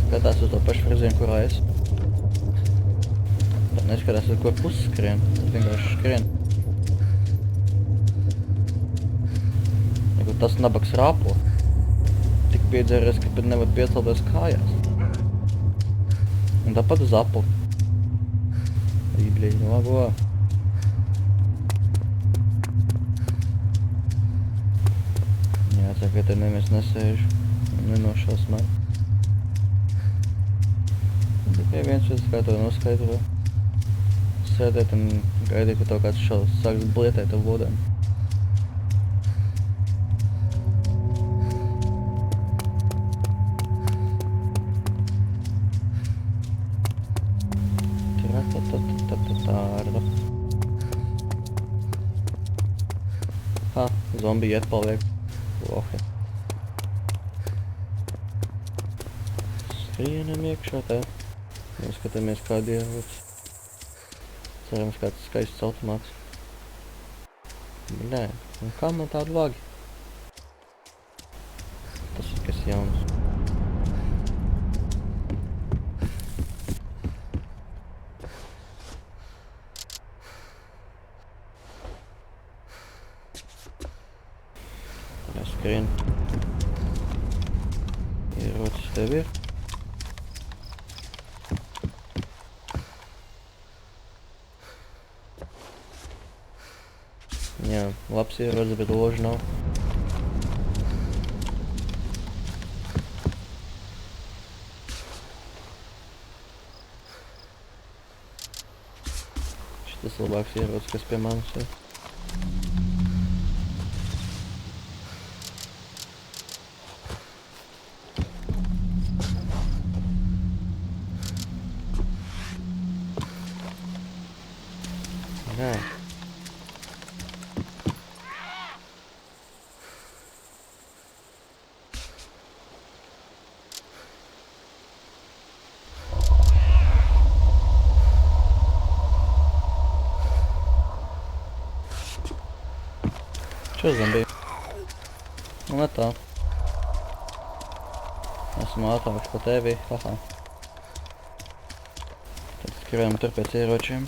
Skatās uz to pašu virzienu, kurā es. Bet neskatās, uz ko pusi skrien. Es vienkārši skrien. Neko tas nabaks rāpo. Tik piedzēries, ka pat nevar piecelties kājās. Un tāpat uz apli. Bļi, lago. Jāsaka, ka te neviens nesēž. Nenošausmē. Tikai viens kā to noskaidro. Sēdēt un gaidīt, ka tev kāds šaus sāks blietēt ar vodēm. Zombiji iet paliek. Lohi. Skrienam iekšā te. Skatāmies kādi ieroci. Cerams kāds skaists automāts. Nē, un kā man tādu lagi? Tas ir kas jauns. Skrien. Ierocis tev ir. Jā, labs ierocis, bet ložu nav. Šitas labāks ierocis, kas pie manis ir. Jā. Čo zombiji? Nu, ne tā. Esmu ātrāks pa tevi, haha. Tad skrienam tur pēc ieročiem.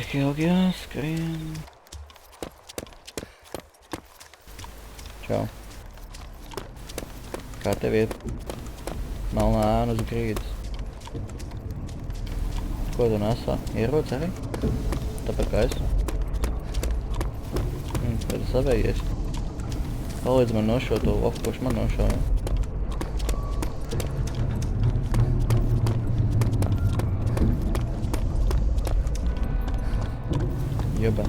Tik ilgi jāskrien. Čau. Kā tev iet? Melnā ēna uz grīdas. Ko tu nesā? Ieroci arī? Tāpēc kā es? Tad savējies. Palīdz man nošaut to loku, kurš man nošauja. Jebā.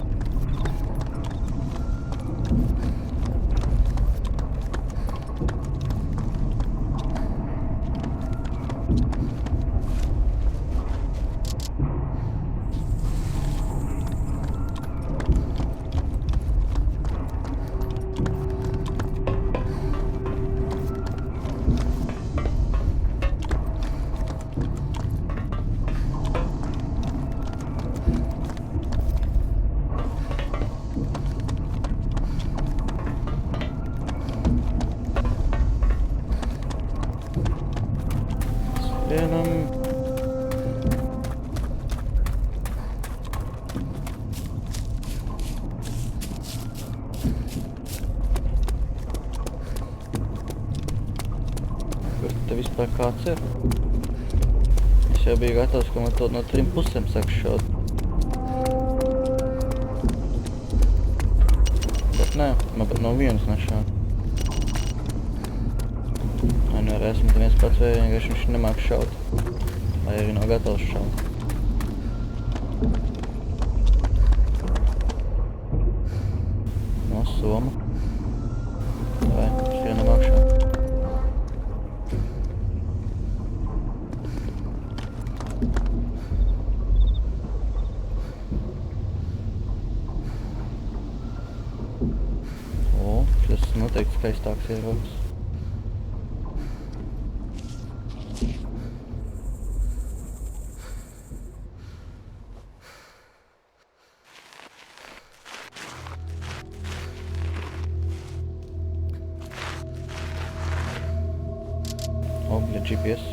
Skrienam. Kur te vispār kāds ir? Es jau biju gatavs, ka man to no 3 pusēm sāks šaut. Bet nē, man pat no vienas nešāva. Vai nu arī esmu viens pats vai vienkārši viņš nemāk šaut. Vai arī nav gatavs šaut. No soma. Vai, skrienam augšā. O, šis noteikti skaistāks ierocis. O, bļa, GPS.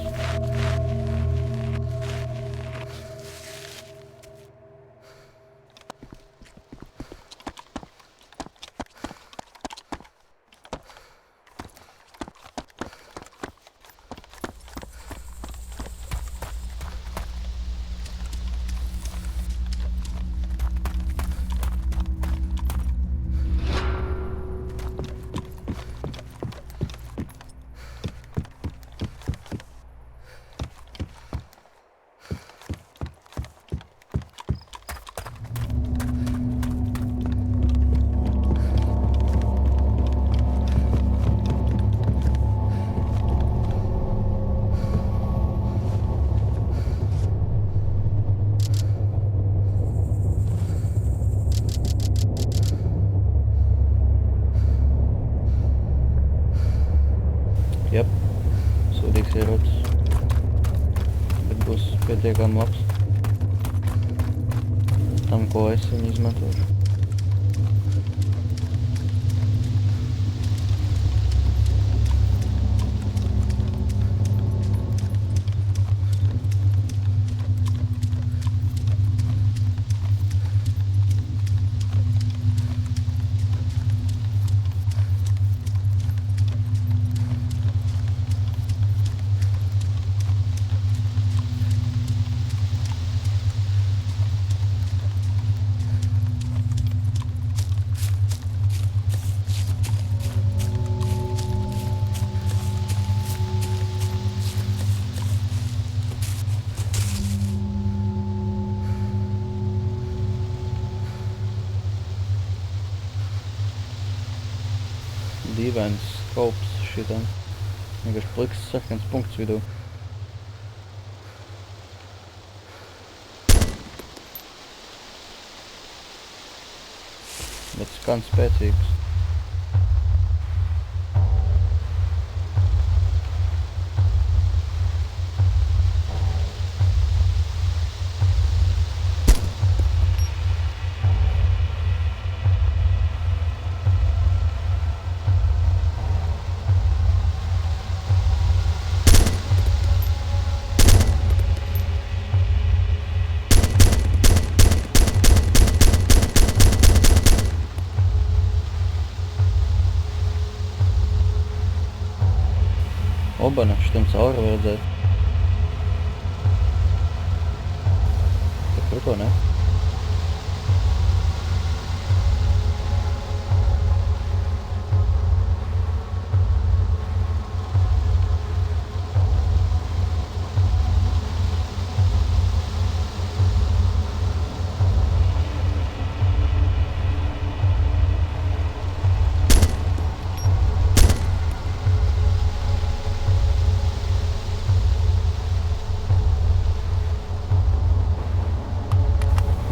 gan labs. Tam, ko es viņu izmantošu. Dīvains skops šitam. Vienkārši pliks sarkans punkts vidū. Bet skan spēcīgs. Obana, šitam cauri var redzēt. Tā kruto, ne?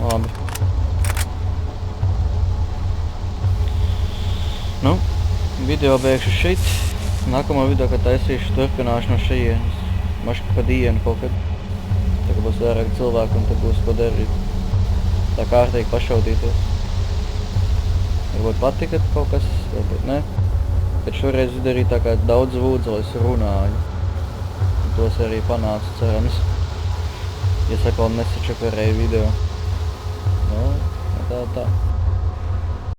Labi. Nu, video beigšu šeit. Nākamā video, kad taisīšu, turpināšu no šejienes. Maška pa dienu kaut kad. Tā kā būs vairāk cilvēku un tad būs ko darīt. Tā kārtīgi pašaudīties. Varbūt patika kaut kas, varbūt ne. Bet šoreiz izdarīju tā kā daudz vūdzu, es runāju. Un tos arī panācu, cerams. Ja sakal nesačakarēju video. No, tā.